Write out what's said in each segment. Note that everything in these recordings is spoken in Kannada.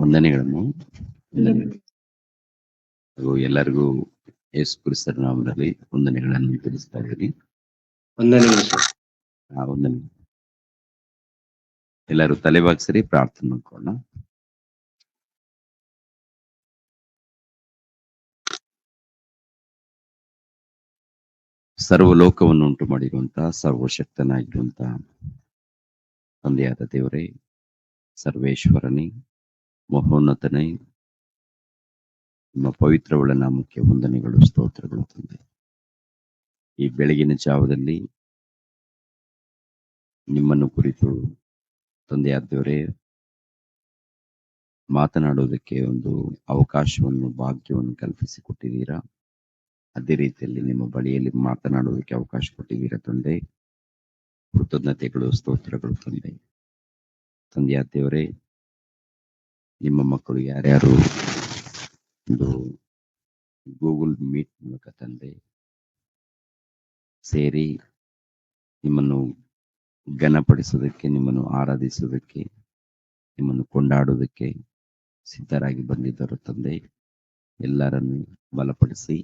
ವಂದನೆಗಳನ್ನು ಎಲ್ಲರಿಗೂ ಯೇಸು ಕ್ರಿಸ್ತರ ನಾಮದಲ್ಲಿ ವಂದನೆಗಳನ್ನು ತಿಳಿಸ್ತಾ ಇದ್ದೀನಿ. ವಂದನೆ. ಎಲ್ಲರೂ ತಲೆಬಾಗ್ಸರಿ ಪ್ರಾರ್ಥನೆ ಮಾಡ್ಕೊಳ್ಳೋಣ. ಸರ್ವಲೋಕವನ್ನು ಉಂಟು ಮಾಡಿರುವಂತಹ ಸರ್ವಶಕ್ತನಾಗಿರುವಂತಹ ತಂದೆಯಾದ ದೇವರೇ, ಸರ್ವೇಶ್ವರನೇ, ಮಹೋನ್ನತನೇ, ನಿಮ್ಮ ಪವಿತ್ರವುಳ್ಳ ನಾಮಕ್ಕೆ ವಂದನೆಗಳು, ಸ್ತೋತ್ರಗಳು ತಂದೆ. ಈ ಬೆಳಗಿನ ಜಾವದಲ್ಲಿ ನಿಮ್ಮನ್ನು ಕುರಿತು ತಂದೆಯಾದ ದೇವರೇ ಮಾತನಾಡುವುದಕ್ಕೆ ಒಂದು ಅವಕಾಶವನ್ನು, ಭಾಗ್ಯವನ್ನು ಕಲ್ಪಿಸಿಕೊಟ್ಟಿದ್ದೀರಾ. ಅದೇ ರೀತಿಯಲ್ಲಿ ನಿಮ್ಮ ಬಳಿಯಲ್ಲಿ ಮಾತನಾಡುವುದಕ್ಕೆ ಅವಕಾಶ ಕೊಟ್ಟಿದ್ದೀರಾ ತಂದೆ. ಕೃತಜ್ಞತೆಗಳು, ಸ್ತೋತ್ರಗಳು ತಂದೆ. ತಂದೆಯಾದ ದೇವರೇ, ನಿಮ್ಮ ಮಕ್ಕಳು ಯಾರ್ಯಾರು ಒಂದು ಗೂಗಲ್ ಮೀಟ್ ಮೂಲಕ ತಂದೆ ಸೇರಿ ನಿಮ್ಮನ್ನು ಘನಪಡಿಸೋದಕ್ಕೆ, ನಿಮ್ಮನ್ನು ಆರಾಧಿಸೋದಕ್ಕೆ, ನಿಮ್ಮನ್ನು ಕೊಂಡಾಡುವುದಕ್ಕೆ ಸಿದ್ಧರಾಗಿ ಬಂದಿದ್ದರು ತಂದೆ. ಎಲ್ಲರನ್ನು ಬಲಪಡಿಸಿ,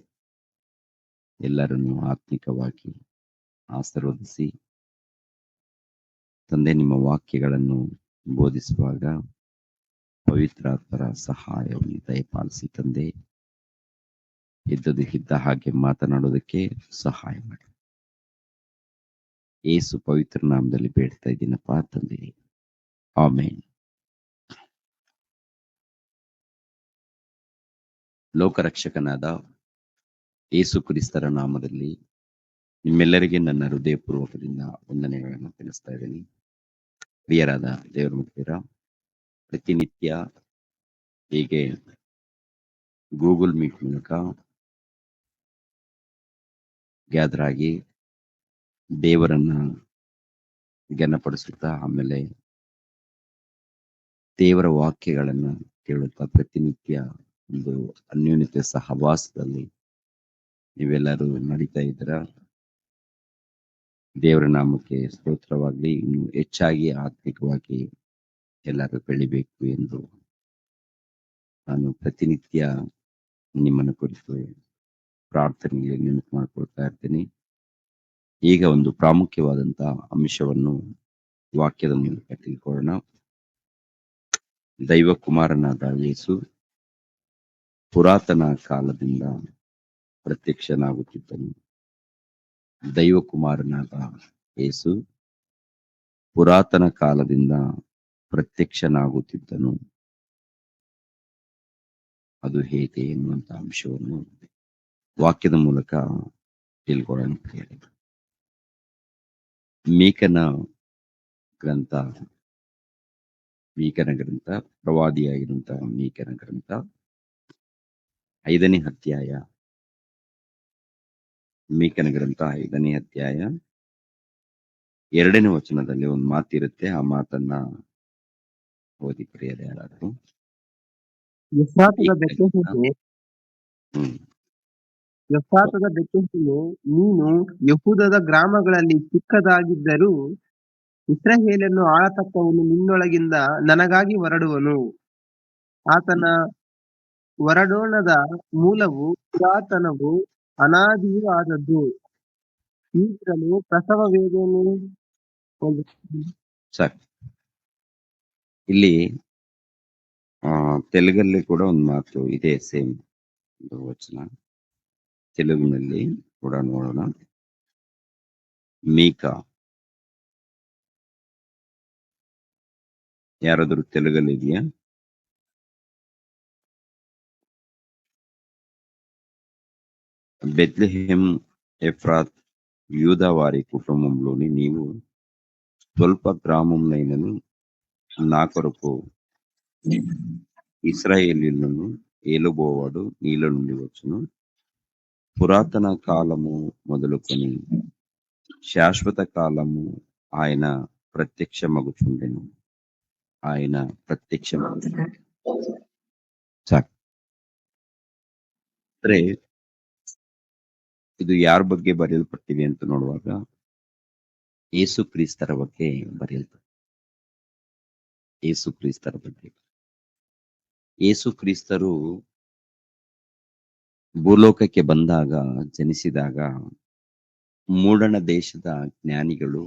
ಎಲ್ಲರನ್ನು ಆತ್ಮಿಕವಾಗಿ ಆಶೀರ್ವದಿಸಿ ತಂದೆ. ನಿಮ್ಮ ವಾಕ್ಯಗಳನ್ನು ಬೋಧಿಸುವಾಗ ಪವಿತ್ರಾತ್ಮರ ಸಹಾಯವನ್ನು ದಯಪಾಲಿಸಿ ತಂದೆ. ಇದ್ದ ಹಾಗೆ ಮಾತನಾಡೋದಕ್ಕೆ ಸಹಾಯ ಮಾಡಿ. ಯೇಸು ಪವಿತ್ರ ನಾಮದಲ್ಲಿ ಬೇಡ್ತಾ ಇದ್ದೀನಪ್ಪ ತಂದೆ, ಆಮೆನ್. ಲೋಕರಕ್ಷಕನಾದ ಯೇಸು ಕ್ರಿಸ್ತರ ನಾಮದಲ್ಲಿ ನಿಮ್ಮೆಲ್ಲರಿಗೆ ನನ್ನ ಹೃದಯಪೂರ್ವಕದಿಂದ ವಂದನೆಗಳನ್ನು ತಿಳಿಸ್ತಾ ಇದ್ದೀನಿ. ಪ್ರಿಯರಾದ ದೇವರ ಮಕ್ಕಳ, ಪ್ರತಿನಿತ್ಯ ಹೀಗೆ ಗೂಗಲ್ ಮೀಟ್ ಮೂಲಕ ಗ್ಯಾದರ್ ಆಗಿ ದೇವರನ್ನ ಘನಪಡಿಸುತ್ತಾ, ಆಮೇಲೆ ದೇವರ ವಾಕ್ಯಗಳನ್ನ ಕೇಳುತ್ತಾ ಪ್ರತಿನಿತ್ಯ ಒಂದು ಅನ್ಯೋನ್ಯತೆ ಸಹವಾಸದಲ್ಲಿ ನೀವೆಲ್ಲರೂ ನಡೀತಾ ಇದ್ದೀರ. ದೇವರ ನಾಮಕ್ಕೆ ಸ್ತೋತ್ರವಾಗಲಿ. ಇನ್ನು ಹೆಚ್ಚಾಗಿ ಆತ್ಮಿಕವಾಗಿ ಎಲ್ಲರೂ ಬೆಳಿಬೇಕು ಎಂದು ನಾನು ಪ್ರತಿನಿತ್ಯ ನಿಮ್ಮನ್ನು ಕುರಿತು ಪ್ರಾರ್ಥನೆಗೆ ನೆನಪು ಮಾಡಿಕೊಳ್ತಾ ಇರ್ತೀನಿ. ಈಗ ಒಂದು ಪ್ರಾಮುಖ್ಯವಾದಂತಹ ಅಂಶವನ್ನು ವಾಕ್ಯದ ಮೂಲಕ ತಿಳ್ಕೊಳ್ಳೋಣ. ದೈವ ಕುಮಾರನಾದ ಯೇಸು ಪುರಾತನ ಕಾಲದಿಂದ ಪ್ರತ್ಯಕ್ಷನಾಗುತ್ತಿದ್ದನು. ದೈವ ಕುಮಾರನಾದ ಯೇಸು ಪುರಾತನ ಕಾಲದಿಂದ ಪ್ರತ್ಯಕ್ಷನಾಗುತ್ತಿದ್ದನು. ಅದು ಹೇಗೆ ಎನ್ನುವಂತ ಅಂಶವನ್ನು ವಾಕ್ಯದ ಮೂಲಕ ತಿಳ್ಕೊಳ್ಳೋಣ. ಮೀಕನ ಗ್ರಂಥ, ಪ್ರವಾದಿಯಾಗಿರುವಂತಹ ಮೀಕನ ಗ್ರಂಥ 5ನೇ ಅಧ್ಯಾಯ. ಮೀಕನ ಗ್ರಂಥ 5ನೇ ಅಧ್ಯಾಯ 2ನೇ ವಚನದಲ್ಲಿ ಒಂದು ಮಾತಿರುತ್ತೆ. ಆ ಮಾತನ್ನ ಓದಿ ಪ್ರಿಯರೇ ಯಾರಾದ್ರು. ಎಫ್ರಾತದ ಬೆಟ್ಟೆಸೆಯೇ, ನೀನು ಯೆಹೂದದ ಗ್ರಾಮಗಳಲ್ಲಿ ಚಿಕ್ಕದಾಗಿದ್ದರೂ ಇಸ್ರಾಯೇಲನ್ನು ಆಳತಕ್ಕವನು ನಿನ್ನೊಳಗಿಂದ ನನಗಾಗಿ ಹೊರಡುವನು. ಆತನ ಹೊರಡೋಣದ ಮೂಲವು ಪುರಾತನವೂ ಅನಾದಿಯೂ ಆದದ್ದು. ಈಗಲೂ ಪ್ರಸವ ವೇದನೆ. ಸಾಕು. ಇಲ್ಲಿ ತೆಲುಗಲ್ಲಿ ಕೂಡ ಒಂದು ಮಾತು ಇದೆ, ಸೇಮ್ ವಚನ. ತೆಲುಗಿನಲ್ಲಿ ಕೂಡ ನೋಡೋಣ. ಮೀಕ, ಯಾರಾದ್ರೂ ತೆಲುಗಲ್ಲಿ ಇದೆಯಾ? బెత్లెహేం ఎఫ్రాత్ యూదా వారి కుటుంబంలోని నీవు స్వల్ప గ్రామంనైనను నా కొరకు ఇశ్రాయేలీయులను ఏలుబోవాడు నీలో నుండి వచ్చును. పురాతన కాలము మొదలుకొని శాశ్వత కాలము ఆయన ప్రత్యక్షమగుచుండెను. ఆయన ಅಂದ್ರೆ ಇದು ಯಾರ ಬಗ್ಗೆ ಬರೆಯಲ್ಪಟ್ಟಿದೆ ಅಂತ ನೋಡುವಾಗ ಯೇಸು ಕ್ರಿಸ್ತರ ಬಗ್ಗೆ ಬರೆಯಲ್ಪಟ್ಟಿದೆ. ಯೇಸು ಕ್ರಿಸ್ತರ ಬಗ್ಗೆ ಯೇಸು ಕ್ರಿಸ್ತರು ಭೂಲೋಕಕ್ಕೆ ಬಂದಾಗ, ಜನಿಸಿದಾಗ ಮೂಡಣ ದೇಶದ ಜ್ಞಾನಿಗಳು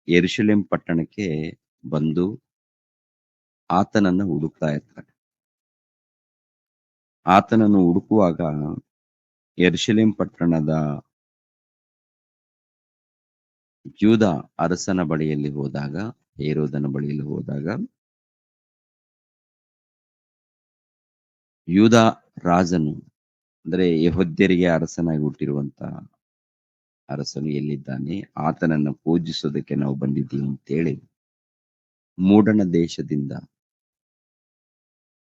ಯೆರೂಸಲೇಮ್ ಪಟ್ಟಣಕ್ಕೆ ಬಂದು ಆತನನ್ನ ಹುಡುಕ್ತಾ ಇರ್ತಾರೆ. ಆತನನ್ನು ಹುಡುಕುವಾಗ ಯೆರೂಸಲೇಮ್ ಪಟ್ಟಣದ ಯೂದ ಅರಸನ ಬಳಿಯಲ್ಲಿ ಹೋದಾಗ, ಹೇರೋದನ ಬಳಿಯಲ್ಲಿ ಹೋದಾಗ, ಯೂದ ರಾಜನು ಅಂದ್ರೆ ಯೆಹೂದ್ಯರಿಗೆ ಅರಸನಾಗಿ ಹುಟ್ಟಿರುವಂತ ಅರಸನು ಎಲ್ಲಿದ್ದಾನೆ, ಆತನನ್ನ ಪೂಜಿಸೋದಕ್ಕೆ ನಾವು ಬಂದಿದ್ದೀವಿ ಅಂತೇಳಿ ಮೂಡಣ ದೇಶದಿಂದ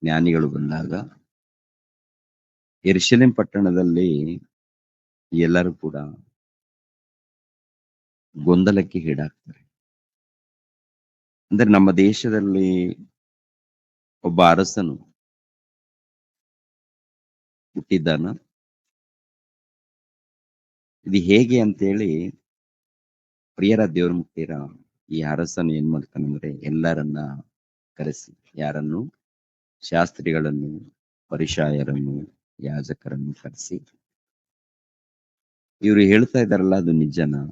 ಜ್ಞಾನಿಗಳು ಬಂದಾಗ ಯೆರೂಸಲೇಮ್ ಪಟ್ಟಣದಲ್ಲಿ ಎಲ್ಲರೂ ಕೂಡ ಗೊಂದಲಕ್ಕೆ ಈಡಾಗ್ತಾರೆ. ಅಂದ್ರೆ ನಮ್ಮ ದೇಶದಲ್ಲಿ ಒಬ್ಬ ಅರಸನು ಹುಟ್ಟಿದ್ದಾನ, ಇದು ಹೇಗೆ ಅಂತೇಳಿ ಪ್ರಿಯರ ದೇವ್ರ ಮುಟ್ಟಿರ ಈ ಅರಸನು ಏನ್ ಮಾಡ್ತಾನಂದ್ರೆ ಎಲ್ಲರನ್ನ ಕರೆಸಿ, ಯಾರನ್ನು? ಶಾಸ್ತ್ರಿಗಳನ್ನು, ಪರಿಷಾಯರನ್ನು, ಯಾಜಕರನ್ನು ಕರೆಸಿ, ಇವರು ಹೇಳ್ತಾ ಇದಾರಲ್ಲ ಅದು ನಿಜನಾ?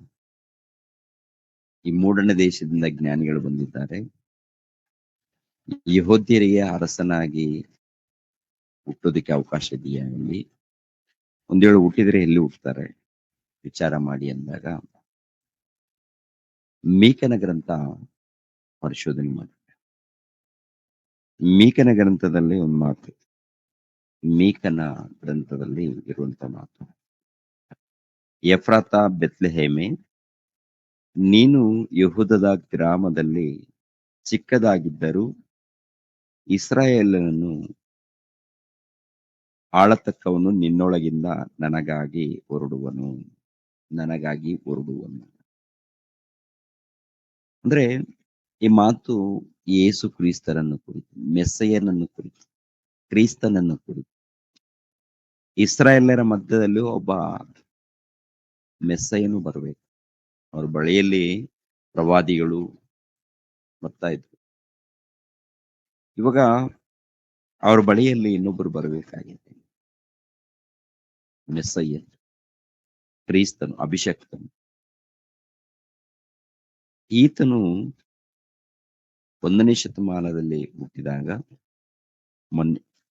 ಈ ಮೂಡಣ ದೇಶದಿಂದ ಜ್ಞಾನಿಗಳು ಬಂದಿದ್ದಾರೆ, ಯೆಹೂದ್ಯರಿಗೆ ಅರಸನಾಗಿ ಹುಟ್ಟೋದಕ್ಕೆ ಅವಕಾಶ ಇದೆಯಾ ಇಲ್ಲಿ? ಒಂದ್ ವೇಳೆ ಹುಟ್ಟಿದ್ರೆ ಎಲ್ಲಿ ಹುಟ್ಟುತ್ತಾರೆ ವಿಚಾರ ಮಾಡಿ ಅಂದಾಗ ಮೀಕನ ಗ್ರಂಥ ಪರಿಶೋಧನೆ ಮಾಡಿ. ಮೀಕನ ಗ್ರಂಥದಲ್ಲಿ ಒಂದು ಮಾತು, ಮೀಕನ ಗ್ರಂಥದಲ್ಲಿ ಇರುವಂತ ಮಾತು, ಎಫ್ರಾತ ಬೆತ್ಲೆಹೇಮೆ, ನೀನು ಯೆಹೂದದ ಗ್ರಾಮದಲ್ಲಿ ಚಿಕ್ಕದಾಗಿದ್ದರೂ ಇಸ್ರಾಯೇಲನನ್ನು ಆಳತಕ್ಕವನು ನಿನ್ನೊಳಗಿಂದ ನನಗಾಗಿ ಹೊರಡುವನು. ಅಂದ್ರೆ ಈ ಮಾತು ಯೇಸು ಕ್ರಿಸ್ತರನ್ನು ಕುರಿತು, ಮೆಸ್ಸಯ್ಯನನ್ನು ಕುರಿತು, ಕ್ರಿಸ್ತನನ್ನು ಕುರಿತು. ಇಸ್ರಾಯೇಲರ ಮಧ್ಯದಲ್ಲಿ ಒಬ್ಬ ಮೆಸ್ಸಯ್ಯನು ಬರಬೇಕು. ಅವ್ರ ಬಳಿಯಲ್ಲಿ ಪ್ರವಾದಿಗಳು ಬರ್ತಾ ಇದ್ರು. ಇವಾಗ ಅವ್ರ ಬಳಿಯಲ್ಲಿ ಇನ್ನೊಬ್ಬರು ಬರಬೇಕಾಗಿದೆ, ಮೆಸ್ಸಯ್ಯ, ಕ್ರಿಸ್ತನು, ಅಭಿಷಕ್ತನು. ಈತನು 1ನೇ ಶತಮಾನದಲ್ಲಿ ಹುಟ್ಟಿದಾಗ,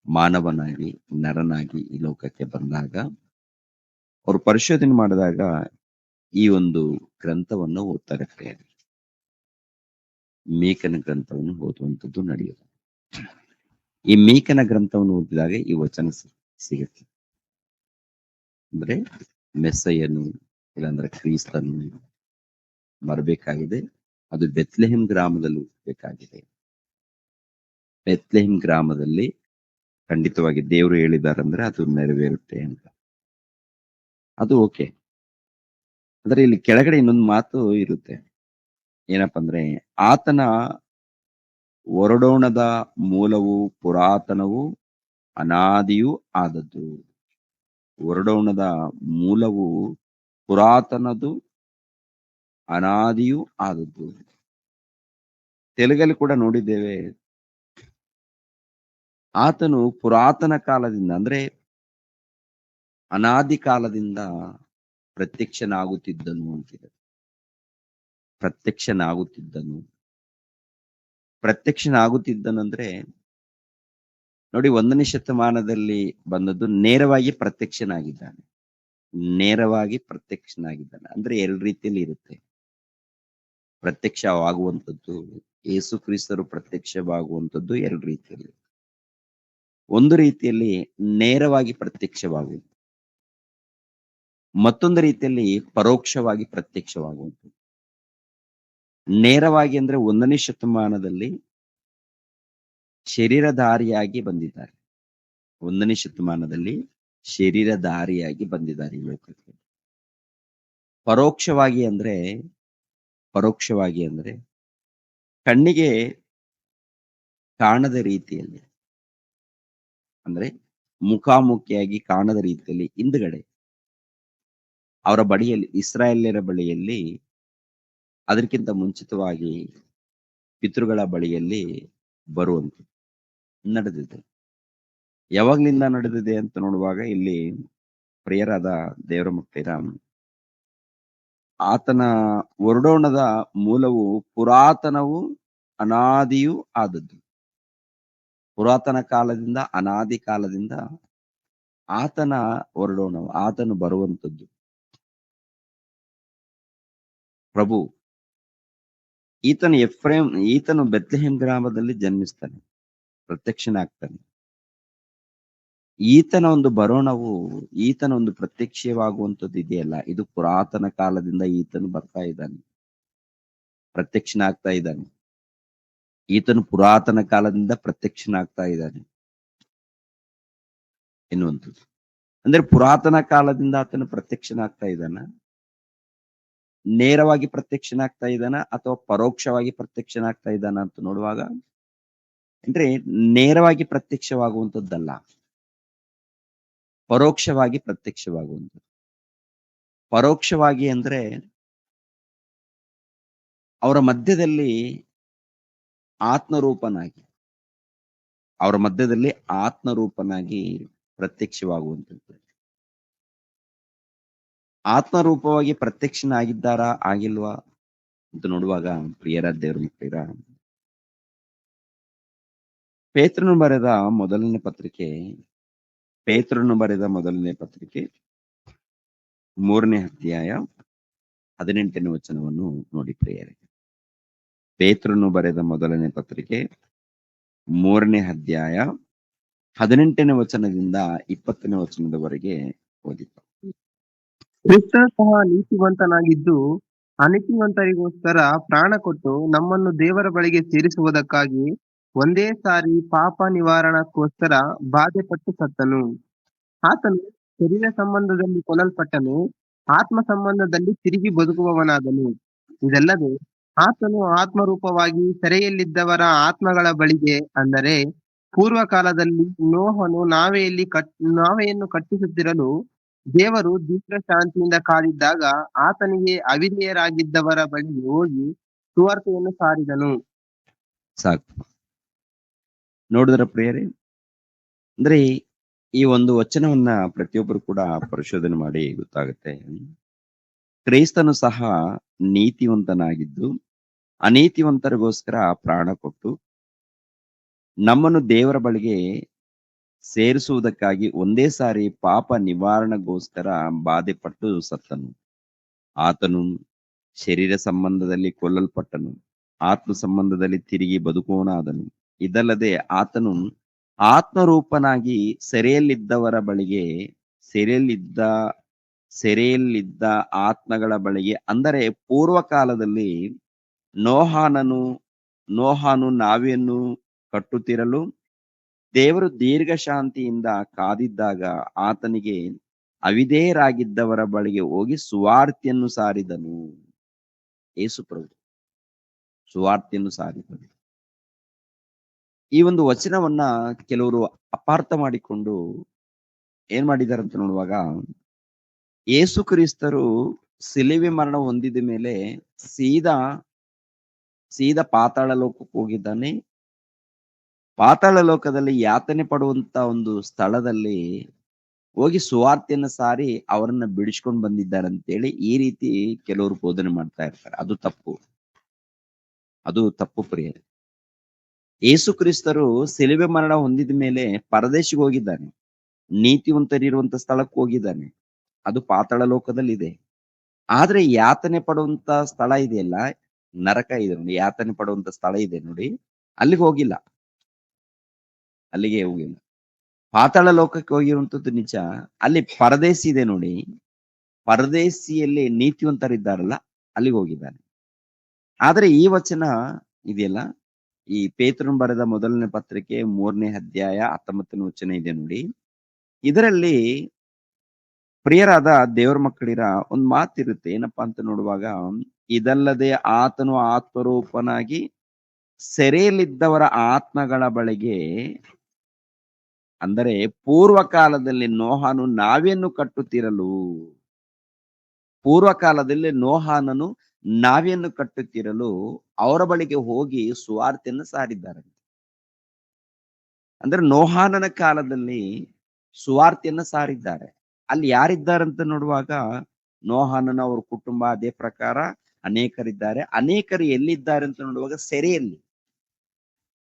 ಮಾನವನಾಗಿ, ನರನಾಗಿ ಈ ಲೋಕಕ್ಕೆ ಬಂದಾಗ, ಅವರು ಪರಿಶೋಧನೆ ಮಾಡಿದಾಗ ಈ ಒಂದು ಗ್ರಂಥವನ್ನು ಓದ್ತಾರೆ. ಮೀಕನ ಗ್ರಂಥವನ್ನು ಓದುವಂಥದ್ದು ನಡೆಯುತ್ತೆ. ಈ ಮೀಕನ ಗ್ರಂಥವನ್ನು ಓದಿದಾಗ ಈ ವಚನ ಸಿಗುತ್ತೆ. ಅಂದ್ರೆ ಮೆಸ್ಸಯ್ಯನು ಇಲ್ಲಾಂದ್ರೆ ಕ್ರಿಸ್ತನು ಬರಬೇಕಾಗಿದೆ, ಅದು ಬೆತ್ಲೆಹೇಮ್ ಗ್ರಾಮದಲ್ಲಿ ಹುಟ್ಟಬೇಕಾಗಿದೆ. ಬೆತ್ಲೆಹೇಮ್ ಗ್ರಾಮದಲ್ಲಿ ಖಂಡಿತವಾಗಿ ದೇವರು ಹೇಳಿದಾರಂದ್ರೆ ಅದು ನೆರವೇರುತ್ತೆ ಅಂತ, ಅದು ಓಕೆ. ಆದ್ರೆ ಇಲ್ಲಿ ಕೆಳಗಡೆ ಇನ್ನೊಂದು ಮಾತು ಇರುತ್ತೆ, ಏನಪ್ಪಾ ಅಂದ್ರೆ ಆತನ ಹೊರಡೋಣದ ಮೂಲವು ಪುರಾತನವು ಅನಾದಿಯೂ ಆದದ್ದು. ಹೊರಡೋಣದ ಮೂಲವು ಪುರಾತನದು ಅನಾದಿಯೂ ಆದದ್ದು. ತೆಲುಗಲ್ಲಿ ಕೂಡ ನೋಡಿದ್ದೇವೆ, ಆತನು ಪುರಾತನ ಕಾಲದಿಂದ ಅಂದ್ರೆ ಅನಾದಿ ಕಾಲದಿಂದ ಪ್ರತ್ಯಕ್ಷನಾಗುತ್ತಿದ್ದನು ಅಂತಿದೆ. ಪ್ರತ್ಯಕ್ಷನಾಗುತ್ತಿದ್ದನಂದ್ರೆ ನೋಡಿ, 1ನೇ ಶತಮಾನದಲ್ಲಿ ಬಂದದ್ದು ನೇರವಾಗಿ ಪ್ರತ್ಯಕ್ಷನಾಗಿದ್ದಾನೆ. ಅಂದ್ರೆ ಎರಡು ರೀತಿಯಲ್ಲಿ ಇರುತ್ತೆ ಪ್ರತ್ಯಕ್ಷವಾಗುವಂಥದ್ದು. ಯೇಸು ಕ್ರಿಸ್ತರು ಪ್ರತ್ಯಕ್ಷವಾಗುವಂಥದ್ದು ಎರಡು ರೀತಿಯಲ್ಲಿ. ಒಂದು ರೀತಿಯಲ್ಲಿ ನೇರವಾಗಿ ಪ್ರತ್ಯಕ್ಷವಾಗುವುದು, ಮತ್ತೊಂದು ರೀತಿಯಲ್ಲಿ ಪರೋಕ್ಷವಾಗಿ ಪ್ರತ್ಯಕ್ಷವಾಗುವಂಥದ್ದು. ನೇರವಾಗಿ ಅಂದ್ರೆ 1ನೇ ಶತಮಾನದಲ್ಲಿ ಶರೀರಧಾರಿಯಾಗಿ ಬಂದಿದ್ದಾರೆ. 1ನೇ ಶತಮಾನದಲ್ಲಿ ಶರೀರಧಾರಿಯಾಗಿ ಬಂದಿದ್ದಾರೆ ಈ ಲೋಕಕ್ಕೆ. ಪರೋಕ್ಷವಾಗಿ ಅಂದ್ರೆ ಕಣ್ಣಿಗೆ ಕಾಣದ ರೀತಿಯಲ್ಲಿ, ಅಂದ್ರೆ ಮುಖಾಮುಖಿಯಾಗಿ ಕಾಣದ ರೀತಿಯಲ್ಲಿ ಹಿಂದ್ಗಡೆ ಅವರ ಬಳಿಯಲ್ಲಿ, ಇಸ್ರಾಯೇಲ್ಯರ ಬಳಿಯಲ್ಲಿ, ಅದಕ್ಕಿಂತ ಮುಂಚಿತವಾಗಿ ಪಿತೃಗಳ ಬಳಿಯಲ್ಲಿ ಬರುವಂಥದ್ದು ನಡೆದಿದೆ. ಯಾವಾಗ್ಲಿಂದ ನಡೆದಿದೆ ಅಂತ ನೋಡುವಾಗ ಇಲ್ಲಿ ಪ್ರಿಯರಾದ ದೇವರ ಮಕ್ಕಳಿರ, ಆತನ ಒರಡೋಣದ ಮೂಲವು ಪುರಾತನವೂ ಅನಾದಿಯೂ ಆದದ್ದು. ಪುರಾತನ ಕಾಲದಿಂದ ಅನಾದಿ ಕಾಲದಿಂದ ಆತನ ಹೊರಡೋಣ, ಆತನು ಬರುವಂಥದ್ದು. ಪ್ರಭು ಈತನು ಬೆತ್ಲೆಹೇಮ್ ಗ್ರಾಮದಲ್ಲಿ ಜನ್ಮಿಸ್ತಾನೆ, ಪ್ರತ್ಯಕ್ಷನಾಗ್ತಾನೆ. ಈತನ ಒಂದು ಬರೋಣವು, ಈತನ ಒಂದು ಪ್ರತ್ಯಕ್ಷವಾಗುವಂಥದ್ದು ಇದೆಯಲ್ಲ, ಇದು ಪುರಾತನ ಕಾಲದಿಂದ ಈತನು ಬರ್ತಾ ಇದ್ದಾನೆ, ಪ್ರತ್ಯಕ್ಷನಾಗ್ತಾ ಇದ್ದಾನೆ. ಈತನು ಪುರಾತನ ಕಾಲದಿಂದ ಪ್ರತ್ಯಕ್ಷನಾಗ್ತಾ ಇದ್ದಾನೆ ಎನ್ನುವಂಥದ್ದು. ಅಂದ್ರೆ ಪುರಾತನ ಕಾಲದಿಂದ ಆತನು ಪ್ರತ್ಯಕ್ಷನಾಗ್ತಾ ಇದ್ದಾನ, ನೇರವಾಗಿ ಪ್ರತ್ಯಕ್ಷನಾಗ್ತಾ ಇದ್ದಾನ, ಅಥವಾ ಪರೋಕ್ಷವಾಗಿ ಪ್ರತ್ಯಕ್ಷನಾಗ್ತಾ ಇದ್ದಾನ ಅಂತ ನೋಡುವಾಗ, ಅಂದ್ರೆ ನೇರವಾಗಿ ಪ್ರತ್ಯಕ್ಷವಾಗುವಂಥದ್ದಲ್ಲ, ಪರೋಕ್ಷವಾಗಿ ಪ್ರತ್ಯಕ್ಷವಾಗುವಂಥದ್ದು. ಪರೋಕ್ಷವಾಗಿ ಅಂದ್ರೆ ಅವರ ಮಧ್ಯದಲ್ಲಿ ಆತ್ಮರೂಪನಾಗಿ, ಅವರ ಮಧ್ಯದಲ್ಲಿ ಆತ್ಮರೂಪನಾಗಿ ಪ್ರತ್ಯಕ್ಷವಾಗುವಂಥದ್ದು. ಆತ್ಮರೂಪವಾಗಿ ಪ್ರತ್ಯಕ್ಷನಾಗಿದ್ದಾರಾ ಆಗಿಲ್ವಾ ಅಂತ ನೋಡುವಾಗ, ಪ್ರಿಯರ ದೇವರ ಮಕ್ಕಳಿರ, ಪೇತ್ರನು ಬರೆದ ಮೊದಲನೇ ಪತ್ರಿಕೆ 3ನೇ ಅಧ್ಯಾಯ 18ನೇ ವಚನವನ್ನು ನೋಡಿ ಪ್ರಿಯರೇ. ಪೇತ್ರನು ಬರೆದ ಮೊದಲನೇ ಪತ್ರಿಕೆ 3ನೇ ಅಧ್ಯಾಯ 18ನೇ ವಚನದಿಂದ 20ನೇ ವಚನದವರೆಗೆ ಓದಿ. ಕ್ರಿಸ್ತನು ಸಹ ನೀತಿವಂತನಾಗಿದ್ದು ಅನೀತಿವಂತರಿಗೋಸ್ಕರ ಪ್ರಾಣ ಕೊಟ್ಟು ನಮ್ಮನ್ನು ದೇವರ ಬಳಿಗೆ ಸೇರಿಸುವುದಕ್ಕಾಗಿ ಒಂದೇ ಸಾರಿ ಪಾಪ ನಿವಾರಣಕ್ಕೋಸ್ಕರ ಬಾಧೆಪಟ್ಟು ಸತ್ತನು. ಆತನು ಶರೀರ ಸಂಬಂಧದಲ್ಲಿ ಕೊಲ್ಲಲ್ಪಟ್ಟನು, ಆತ್ಮ ಸಂಬಂಧದಲ್ಲಿ ತಿರುಗಿ ಬದುಕುವವನಾದನು. ಇದಲ್ಲದೆ ಆತನು ಆತ್ಮರೂಪವಾಗಿ ಸೆರೆಯಲ್ಲಿದ್ದವರ ಆತ್ಮಗಳ ಬಳಿಗೆ, ಅಂದರೆ ಪೂರ್ವಕಾಲದಲ್ಲಿ ನೋಹನು ನಾವೆಯನ್ನು ಕಟ್ಟಿಸುತ್ತಿರಲು ದೇವರು ದೀರ್ಘ ಶಾಂತಿಯಿಂದ ಕಾದಿದ್ದಾಗ ಆತನಿಗೆ ಅವಿಧೇಯರಾಗಿದ್ದವರ ಬಳಿಗೆ ಹೋಗಿ ಸುವಾರ್ತೆಯನ್ನು ಸಾರಿದನು. ಸಾಕು. ನೋಡಿದ್ರ ಪ್ರಿಯರೇ, ಅಂದ್ರೆ ಈ ಒಂದು ವಚನವನ್ನ ಪ್ರತಿಯೊಬ್ಬರು ಕೂಡ ಪರಿಶೋಧನೆ ಮಾಡಿ ಗೊತ್ತಾಗುತ್ತೆ. ಕ್ರೈಸ್ತನು ಸಹ ನೀತಿವಂತನಾಗಿದ್ದು ಅನೀತಿವಂತರಿಗೋಸ್ಕರ ಪ್ರಾಣ ಕೊಟ್ಟು ನಮ್ಮನ್ನು ದೇವರ ಬಳಿಗೆ ಸೇರಿಸುವುದಕ್ಕಾಗಿ ಒಂದೇ ಸಾರಿ ಪಾಪ ನಿವಾರಣೆಗೋಸ್ಕರ ಬಾಧೆಪಟ್ಟು ಸತ್ತನು. ಆತನು ಶರೀರ ಸಂಬಂಧದಲ್ಲಿ ಕೊಲ್ಲಲ್ಪಟ್ಟನು, ಆತ್ಮ ಸಂಬಂಧದಲ್ಲಿ ತಿರುಗಿ ಬದುಕೋಣಾದನು. ಇದಲ್ಲದೆ ಆತನು ಆತ್ಮರೂಪನಾಗಿ ಸೆರೆಯಲ್ಲಿದ್ದವರ ಬಳಿಗೆ, ಸೆರೆಯಲ್ಲಿದ್ದ ಆತ್ಮಗಳ ಬಳಿಗೆ, ಅಂದರೆ ಪೂರ್ವಕಾಲದಲ್ಲಿ ನೋಹಾನು ನಾವೆಯನ್ನು ಕಟ್ಟುತ್ತಿರಲು ದೇವರು ದೀರ್ಘ ಶಾಂತಿಯಿಂದ ಕಾದಿದ್ದಾಗ ಆತನಿಗೆ ಅವಿಧೇಯರಾಗಿದ್ದವರ ಬಳಿಗೆ ಹೋಗಿ ಸುವಾರ್ತೆಯನ್ನು ಸಾರಿದನು. ಯೇಸು ಪ್ರಭು ಸುವಾರ್ತೆಯನ್ನು ಸಾರಿದನು. ಈ ಒಂದು ವಚನವನ್ನ ಕೆಲವರು ಅಪಾರ್ಥ ಮಾಡಿಕೊಂಡು ಏನ್ ಮಾಡಿದ್ದಾರೆ ಅಂತ ನೋಡುವಾಗ, ಯೇಸು ಕ್ರಿಸ್ತರು ಸಿಲುವೆ ಮರಣ ಹೊಂದಿದ ಮೇಲೆ ಸೀದಾ ಪಾತಾಳ ಲೋಕಕ್ಕೆ ಹೋಗಿದ್ದಾನೆ. ಪಾತಾಳ ಲೋಕದಲ್ಲಿ ಯಾತನೆ ಪಡುವಂತ ಒಂದು ಸ್ಥಳದಲ್ಲಿ ಹೋಗಿ ಸುವಾರ್ತೆಯನ್ನು ಸಾರಿ ಅವರನ್ನ ಬಿಡಿಸ್ಕೊಂಡು ಬಂದಿದ್ದಾರೆ ಅಂತೇಳಿ ಈ ರೀತಿ ಕೆಲವರು ಬೋಧನೆ ಮಾಡ್ತಾ ಇರ್ತಾರೆ. ಅದು ತಪ್ಪು ಪ್ರಿಯರೇ. ಯೇಸು ಕ್ರಿಸ್ತರು ಸಿಲುವೆ ಮರಣ ಹೊಂದಿದ ಮೇಲೆ ಪರದೇಶಿಗೆ ಹೋಗಿದ್ದಾನೆ, ನೀತಿವಂತರಿರುವಂತ ಸ್ಥಳಕ್ಕೆ ಹೋಗಿದ್ದಾನೆ. ಅದು ಪಾತಾಳ ಲೋಕದಲ್ಲಿ ಇದೆ. ಆದ್ರೆ ಯಾತನೆ ಪಡುವಂತ ಸ್ಥಳ ಇದೆಯಲ್ಲ, ನರಕ ಇದೆ ನೋಡಿ, ಯಾತನೆ ಪಡುವಂತ ಸ್ಥಳ ಇದೆ ನೋಡಿ, ಅಲ್ಲಿಗೆ ಹೋಗಿಲ್ಲ. ಪಾತಾಳ ಲೋಕಕ್ಕೆ ಹೋಗಿರುವಂತದ್ದು ನಿಜ. ಅಲ್ಲಿ ಪರದೇಶಿ ಇದೆ ನೋಡಿ, ಪರದೇಶಿಯಲ್ಲಿ ನೀತಿವಂತರಿದ್ದಾರಲ್ಲ, ಅಲ್ಲಿಗೆ ಹೋಗಿದ್ದಾನೆ. ಆದ್ರೆ ಈ ವಚನ ಇದೆಯಲ್ಲ, ಈ ಪೇತ್ರನು ಬರೆದ ಮೊದಲನೇ ಪತ್ರಿಕೆ 3ನೇ ಅಧ್ಯಾಯ 19ನೇ ವಚನ ಇದೆ ನೋಡಿ, ಇದರಲ್ಲಿ ಪ್ರಿಯರಾದ ದೇವರ ಮಕ್ಕಳಿರ ಒಂದು ಮಾತಿರುತ್ತೆ. ಏನಪ್ಪಾ ಅಂತ ನೋಡುವಾಗ, ಇದಲ್ಲದೆ ಆತನು ಆತ್ಮರೂಪನಾಗಿ ಸೆರೆಯಲ್ಲಿದ್ದವರ ಆತ್ಮಗಳ ಬಳಿಗೆ, ಅಂದರೆ ಪೂರ್ವಕಾಲದಲ್ಲಿ ನೋಹಾನು ನಾವೆಯನ್ನು ಕಟ್ಟುತ್ತಿರಲು, ಪೂರ್ವಕಾಲದಲ್ಲಿ ನೋಹಾನನು ನಾವೆಯನ್ನು ಕಟ್ಟುತ್ತಿರಲು ಅವರ ಬಳಿಗೆ ಹೋಗಿ ಸುವಾರ್ತೆಯನ್ನು ಸಾರಿದ್ದಾರೆ. ಅಂದ್ರೆ ನೋಹಾನನ ಕಾಲದಲ್ಲಿ ಸುವಾರ್ತೆಯನ್ನ ಸಾರಿದ್ದಾರೆ. ಅಲ್ಲಿ ಯಾರಿದ್ದಾರಂತ ನೋಡುವಾಗ ನೋಹಾನನ ಅವ್ರ ಕುಟುಂಬ ಅದೇ ಪ್ರಕಾರ ಅನೇಕರಿದ್ದಾರೆ. ಅನೇಕರು ಎಲ್ಲಿದ್ದಾರೆ ಅಂತ ನೋಡುವಾಗ ಸೆರೆಯಲ್ಲಿ.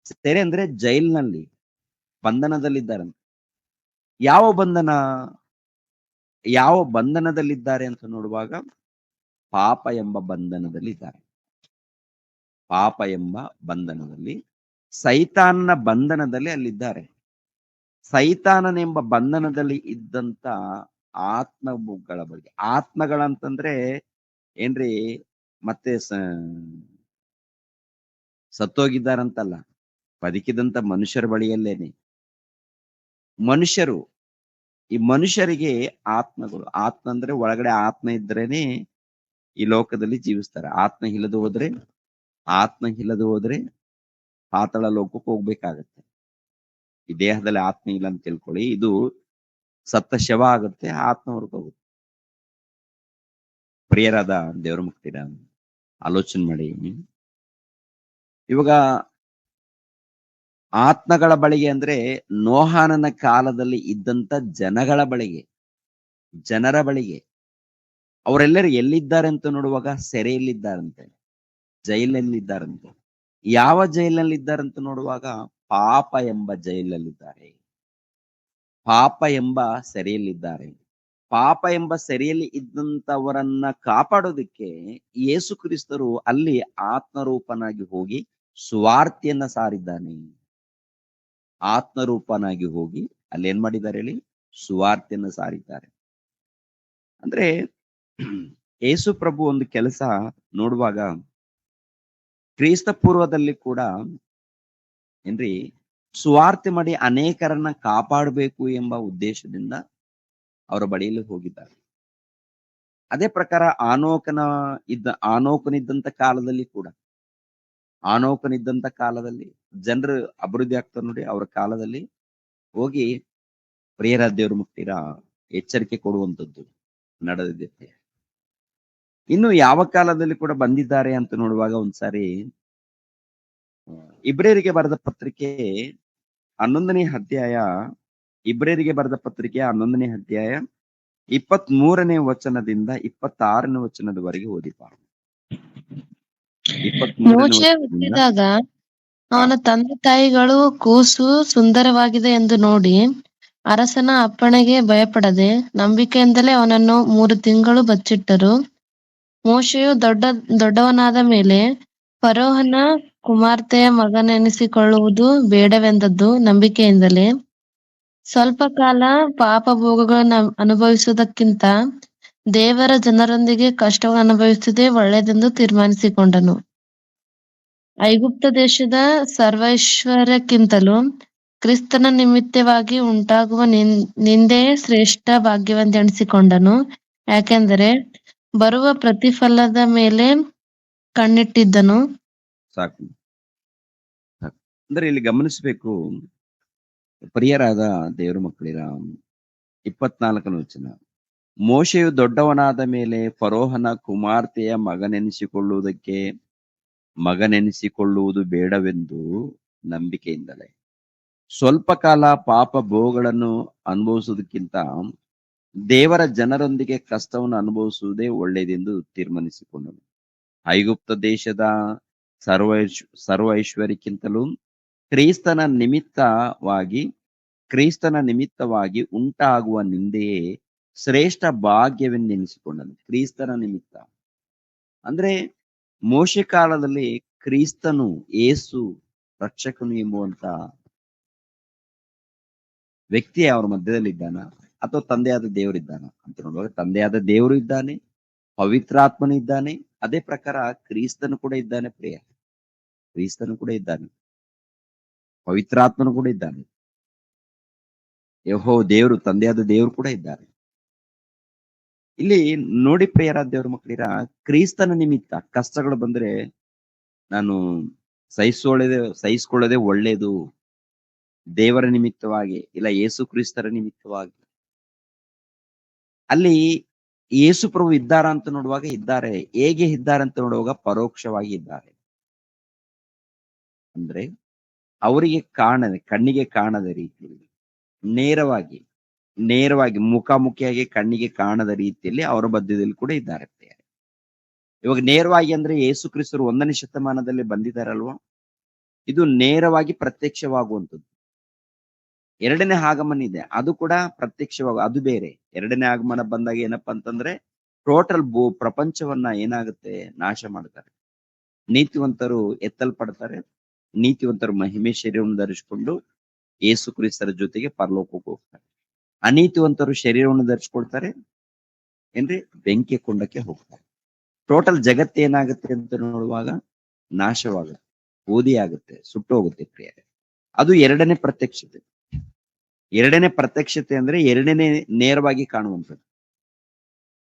ಸೆರೆ ಅಂದ್ರೆ ಜೈಲ್ನಲ್ಲಿ ಬಂಧನದಲ್ಲಿದ್ದಾರೆ. ಯಾವ ಬಂಧನ? ಯಾವ ಬಂಧನದಲ್ಲಿದ್ದಾರೆ ಅಂತ ನೋಡುವಾಗ ಪಾಪ ಎಂಬ ಬಂಧನದಲ್ಲಿದ್ದಾರೆ. ಪಾಪ ಎಂಬ ಬಂಧನದಲ್ಲಿ, ಸೈತಾನನ ಬಂಧನದಲ್ಲಿ ಅಲ್ಲಿದ್ದಾರೆ. ಸೈತಾನನೆಂಬ ಬಂಧನದಲ್ಲಿ ಇದ್ದಂತ ಆತ್ಮಗಳ ಬಗ್ಗೆ. ಆತ್ಮಗಳಂತಂದ್ರೆ ಏನ್ರಿ ಮತ್ತೆ ಸತ್ತೋಗಿದ್ದಾರಂತಲ್ಲ, ಬದುಕಿದಂತ ಮನುಷ್ಯರ ಬಳಿಯಲ್ಲೇನೆ. ಮನುಷ್ಯರು, ಈ ಮನುಷ್ಯರಿಗೆ ಆತ್ಮಗಳು. ಆತ್ಮ ಅಂದ್ರೆ ಒಳಗಡೆ ಆತ್ಮ ಇದ್ರೇನೆ ಈ ಲೋಕದಲ್ಲಿ ಜೀವಿಸ್ತಾರೆ. ಆತ್ಮ ಇಲ್ಲದೆ ಹೋದ್ರೆ ಪಾತಾಳ ಲೋಕಕ್ಕೆ ಹೋಗ್ಬೇಕಾಗತ್ತೆ. ಈ ದೇಹದಲ್ಲಿ ಆತ್ಮ ಇಲ್ಲ ಅಂತ ತಿಳ್ಕೊಳ್ಳಿ, ಇದು ಸತ್ತ ಶವ ಆಗುತ್ತೆ, ಆತ್ಮ ಹೊರಗೋಗುತ್ತೆ. ಪ್ರಿಯರಾದ ದೇವರ ಮುಕ್ತಿರ ಆಲೋಚನೆ ಮಾಡಿ. ಇವಾಗ ಆತ್ಮಗಳ ಬಳಿಗೆ ಅಂದ್ರೆ ನೋಹಾನನ ಕಾಲದಲ್ಲಿ ಇದ್ದಂತ ಜನರ ಬಳಿಗೆ. ಅವರೆಲ್ಲರೂ ಎಲ್ಲಿದ್ದಾರೆ ಅಂತ ನೋಡುವಾಗ ಸೆರೆಯಲ್ಲಿದ್ದಾರಂತೆ, ಜೈಲಲ್ಲಿದ್ದಾರಂತೆ. ಯಾವ ಜೈಲಿನಲ್ಲಿದ್ದಾರಂತ ನೋಡುವಾಗ ಪಾಪ ಎಂಬ ಜೈಲಲ್ಲಿದ್ದಾರೆ. ಪಾಪ ಎಂಬ ಸೆರೆಯಲ್ಲಿದ್ದಾರೆ. ಪಾಪ ಎಂಬ ಸೆರೆಯಲ್ಲಿ ಇದ್ದಂತವರನ್ನ ಕಾಪಾಡೋದಕ್ಕೆ ಯೇಸು ಕ್ರಿಸ್ತರು ಅಲ್ಲಿ ಆತ್ಮರೂಪನಾಗಿ ಹೋಗಿ ಸುವಾರ್ತೆಯನ್ನ ಸಾರಿದ್ದಾನೆ. ಆತ್ಮರೂಪನಾಗಿ ಹೋಗಿ ಅಲ್ಲಿ ಏನ್ ಮಾಡಿದ್ದಾರೆ ಹೇಳಿ? ಸುವಾರ್ತೆಯನ್ನ ಸಾರಿದ್ದಾರೆ. ಅಂದ್ರೆ ಯೇಸು ಪ್ರಭು ಒಂದು ಕೆಲಸ ನೋಡುವಾಗ ಕ್ರಿಸ್ತ ಪೂರ್ವದಲ್ಲಿ ಕೂಡ ಏನ್ರಿ ಸುವಾರ್ತೆ ಮಾಡಿ ಅನೇಕರನ್ನ ಕಾಪಾಡಬೇಕು ಎಂಬ ಉದ್ದೇಶದಿಂದ ಅವರ ಬಳಿಯಲ್ಲಿ ಹೋಗಿದ್ದಾರೆ. ಅದೇ ಪ್ರಕಾರ ಆನೋಕನಿದ್ದಂತ ಕಾಲದಲ್ಲಿ ಜನರು ಅಭಿವೃದ್ಧಿ ಆಗ್ತಾರೆ ನೋಡಿ. ಅವರ ಕಾಲದಲ್ಲಿ ಹೋಗಿ ಪ್ರಿಯರ ದೇವ್ರ ಮುಕ್ತಿರ ಎಚ್ಚರಿಕೆ ಕೊಡುವಂಥದ್ದು ನಡೆದಿದೆ. ಇನ್ನು ಯಾವ ಕಾಲದಲ್ಲಿ ಕೂಡ ಬಂದಿದ್ದಾರೆ ಅಂತ ನೋಡುವಾಗ ಒಂದ್ಸಾರಿ ಇಬ್ರಿಯರಿಗೆ ಬರೆದ ಪತ್ರಿಕೆ 11ನೇ ಅಧ್ಯಾಯ 23ನೇ ವಚನದಿಂದ 26ನೇ ವಚನದವರೆಗೆ ಓದಿಪ. 23ನೇ ಮೋಶೆ ವಚನದಿಂದ ಹುಟ್ಟಿದಾಗ ಅವನ ತಂದೆ ತಾಯಿಗಳು ಕೂಸು ಸುಂದರವಾಗಿದೆ ಎಂದು ನೋಡಿ ಅರಸನ ಅಪ್ಪಣೆಗೆ ಭಯಪಡದೆ ನಂಬಿಕೆಯಿಂದಲೇ ಅವನನ್ನು 3 ತಿಂಗಳು ಬಚ್ಚಿಟ್ಟರು. ಮೋಶೆಯು ದೊಡ್ಡವನಾದ ಮೇಲೆ ಫರೋಹನ ಕುಮಾರ್ತೆಯ ಮಗನೆನಿಸಿಕೊಳ್ಳುವುದು ಬೇಡವೆಂದದ್ದು ನಂಬಿಕೆಯಿಂದಲೇ. ಸ್ವಲ್ಪ ಕಾಲ ಪಾಪ ಭೋಗಗಳನ್ನು ಅನುಭವಿಸುವುದಕ್ಕಿಂತ ದೇವರ ಜನರೊಂದಿಗೆ ಕಷ್ಟವನ್ನು ಅನುಭವಿಸುವುದೇ ಒಳ್ಳೆಯದೆಂದು ತೀರ್ಮಾನಿಸಿಕೊಂಡನು. ಐಗುಪ್ತ ದೇಶದ ಸರ್ವೈಶ್ವರ್ಯಕ್ಕಿಂತಲೂ ಕ್ರಿಸ್ತನ ನಿಮಿತ್ತವಾಗಿ ಉಂಟಾಗುವ ನಿಂದೆಯೇ ಶ್ರೇಷ್ಠ ಭಾಗ್ಯವೆಂದೆಣಿಸಿಕೊಂಡನು. ಯಾಕೆಂದರೆ ಬರುವ ಪ್ರತಿಫಲದ ಮೇಲೆ ಕಣ್ಣಿಟ್ಟಿದ್ದನು. ಸಾಕು. ಅಂದ್ರೆ ಇಲ್ಲಿ ಗಮನಿಸಬೇಕು ಪ್ರಿಯರಾದ ದೇವರ ಮಕ್ಕಳಿರ 24ನೇ ವಚನ. ಮೋಶೆಯು ದೊಡ್ಡವನಾದ ಮೇಲೆ ಫರೋಹನ ಕುಮಾರ್ತೆಯ ಮಗನೆನಿಸಿಕೊಳ್ಳುವುದು ಬೇಡವೆಂದು ನಂಬಿಕೆಯಿಂದಲೇ ಸ್ವಲ್ಪ ಕಾಲ ಪಾಪ ಭೋಗಗಳನ್ನು ಅನುಭವಿಸುವುದಕ್ಕಿಂತ ದೇವರ ಜನರೊಂದಿಗೆ ಕಷ್ಟವನ್ನು ಅನುಭವಿಸುವುದೇ ಒಳ್ಳೆಯದೆಂದು ತೀರ್ಮಾನಿಸಿಕೊಂಡನು. ಐಗುಪ್ತ ದೇಶದ ಸರ್ವ ಐಶ್ವರ್ಯಕ್ಕಿಂತಲೂ ಕ್ರಿಸ್ತನ ನಿಮಿತ್ತವಾಗಿ ಉಂಟಾಗುವ ನಿಂದೆಯೇ ಶ್ರೇಷ್ಠ ಭಾಗ್ಯವೆಂದೆನಿಸಿಕೊಂಡನು. ಕ್ರಿಸ್ತನ ನಿಮಿತ್ತ ಅಂದ್ರೆ ಮೋಶೆ ಕಾಲದಲ್ಲಿ ಕ್ರಿಸ್ತನು ಯೇಸು ರಕ್ಷಕನು ಎಂಬುವಂತ ವ್ಯಕ್ತಿ ಅವರ ಮಧ್ಯದಲ್ಲಿ ಇದ್ದಾನ ಅಥವಾ ತಂದೆಯಾದ ದೇವರಿದ್ದಾನ ಅಂತ ನೋಡುವಾಗ ತಂದೆಯಾದ ದೇವರು ಇದ್ದಾನೆ, ಪವಿತ್ರಾತ್ಮನು ಇದ್ದಾನೆ. ಅದೇ ಪ್ರಕಾರ ಕ್ರಿಸ್ತನು ಕೂಡ ಇದ್ದಾನೆ. ಕ್ರಿಸ್ತನು ಕೂಡ ಇದ್ದಾನೆ, ಪವಿತ್ರಾತ್ಮನು ಕೂಡ ಇದ್ದಾನೆ, ಯೆಹೋವ ದೇವರು ತಂದೆಯಾದ ದೇವರು ಕೂಡ ಇದ್ದಾರೆ. ಇಲ್ಲಿ ನೋಡಿ ಪ್ರಿಯರಾದ ದೇವ್ರ ಮಕ್ಕಳಿರ, ಕ್ರಿಸ್ತನ ನಿಮಿತ್ತ ಕಷ್ಟಗಳು ಬಂದ್ರೆ ನಾನು ಸಹಿಸಿಕೊಳ್ಳದೆ ಒಳ್ಳೇದು, ದೇವರ ನಿಮಿತ್ತವಾಗಿ ಇಲ್ಲ ಯೇಸು ಕ್ರಿಸ್ತರ ನಿಮಿತ್ತವಾಗಿ. ಅಲ್ಲಿ ಯೇಸು ಪ್ರಭು ಇದ್ದಾರ ಅಂತ ನೋಡುವಾಗ ಇದ್ದಾರೆ. ಹೇಗೆ ಇದ್ದಾರೆ ಅಂತ ನೋಡುವಾಗ ಪರೋಕ್ಷವಾಗಿ ಇದ್ದಾರೆ. ಅಂದ್ರೆ ಅವರಿಗೆ ಕಣ್ಣಿಗೆ ಕಾಣದ ರೀತಿಯಲ್ಲಿ ನೇರವಾಗಿ ಮುಖಾಮುಖಿಯಾಗಿ ಕಣ್ಣಿಗೆ ಕಾಣದ ರೀತಿಯಲ್ಲಿ ಅವರ ಮಧ್ಯದಲ್ಲಿ ಕೂಡ ಇದ್ದಾರೆ. ಇವಾಗ ನೇರವಾಗಿ ಅಂದ್ರೆ ಯೇಸು ಕ್ರಿಸ್ತರು 1ನೇ ಶತಮಾನದಲ್ಲಿ ಬಂದಿದ್ದಾರಲ್ವಾ, ಇದು ನೇರವಾಗಿ ಪ್ರತ್ಯಕ್ಷವಾಗುವಂಥದ್ದು. 2ನೇ ಆಗಮನ ಇದೆ, ಅದು ಕೂಡ ಅದು ಬೇರೆ. 2ನೇ ಆಗಮನ ಬಂದಾಗ ಏನಪ್ಪಾ ಅಂತಂದ್ರೆ ಟೋಟಲ್ ಪ್ರಪಂಚವನ್ನ ಏನಾಗುತ್ತೆ, ನಾಶ ಮಾಡ್ತಾರೆ. ನೀತಿವಂತರು ಎತ್ತಲ್ಪಡ್ತಾರೆ, ನೀತಿವಂತರು ಮಹಿಮೆ ಶರೀರವನ್ನು ಧರಿಸಿಕೊಂಡು ಯೇಸು ಕ್ರಿಸ್ತರ ಜೊತೆಗೆ ಪರಲೋಕಕ್ಕೆ ಹೋಗ್ತಾರೆ. ಅನೀತಿವಂತರು ಶರೀರವನ್ನು ಧರಿಸ್ಕೊಳ್ತಾರೆ, ಏನ್ರಿ ಬೆಂಕಿ ಕುಂಡಕ್ಕೆ ಹೋಗ್ತಾರೆ. ಟೋಟಲ್ ಜಗತ್ತು ಏನಾಗುತ್ತೆ ಅಂತ ನೋಡುವಾಗ ನಾಶವಾಗುತ್ತೆ, ಬೂದಿ ಆಗುತ್ತೆ, ಸುಟ್ಟು ಹೋಗುತ್ತೆ ಪ್ರಿಯರೇ. ಅದು 2ನೇ ಪ್ರತ್ಯಕ್ಷತೆ. 2ನೇ ಪ್ರತ್ಯಕ್ಷತೆ ಅಂದ್ರೆ 2ನೇ ನೇರವಾಗಿ ಕಾಣುವಂಥದ್ದು,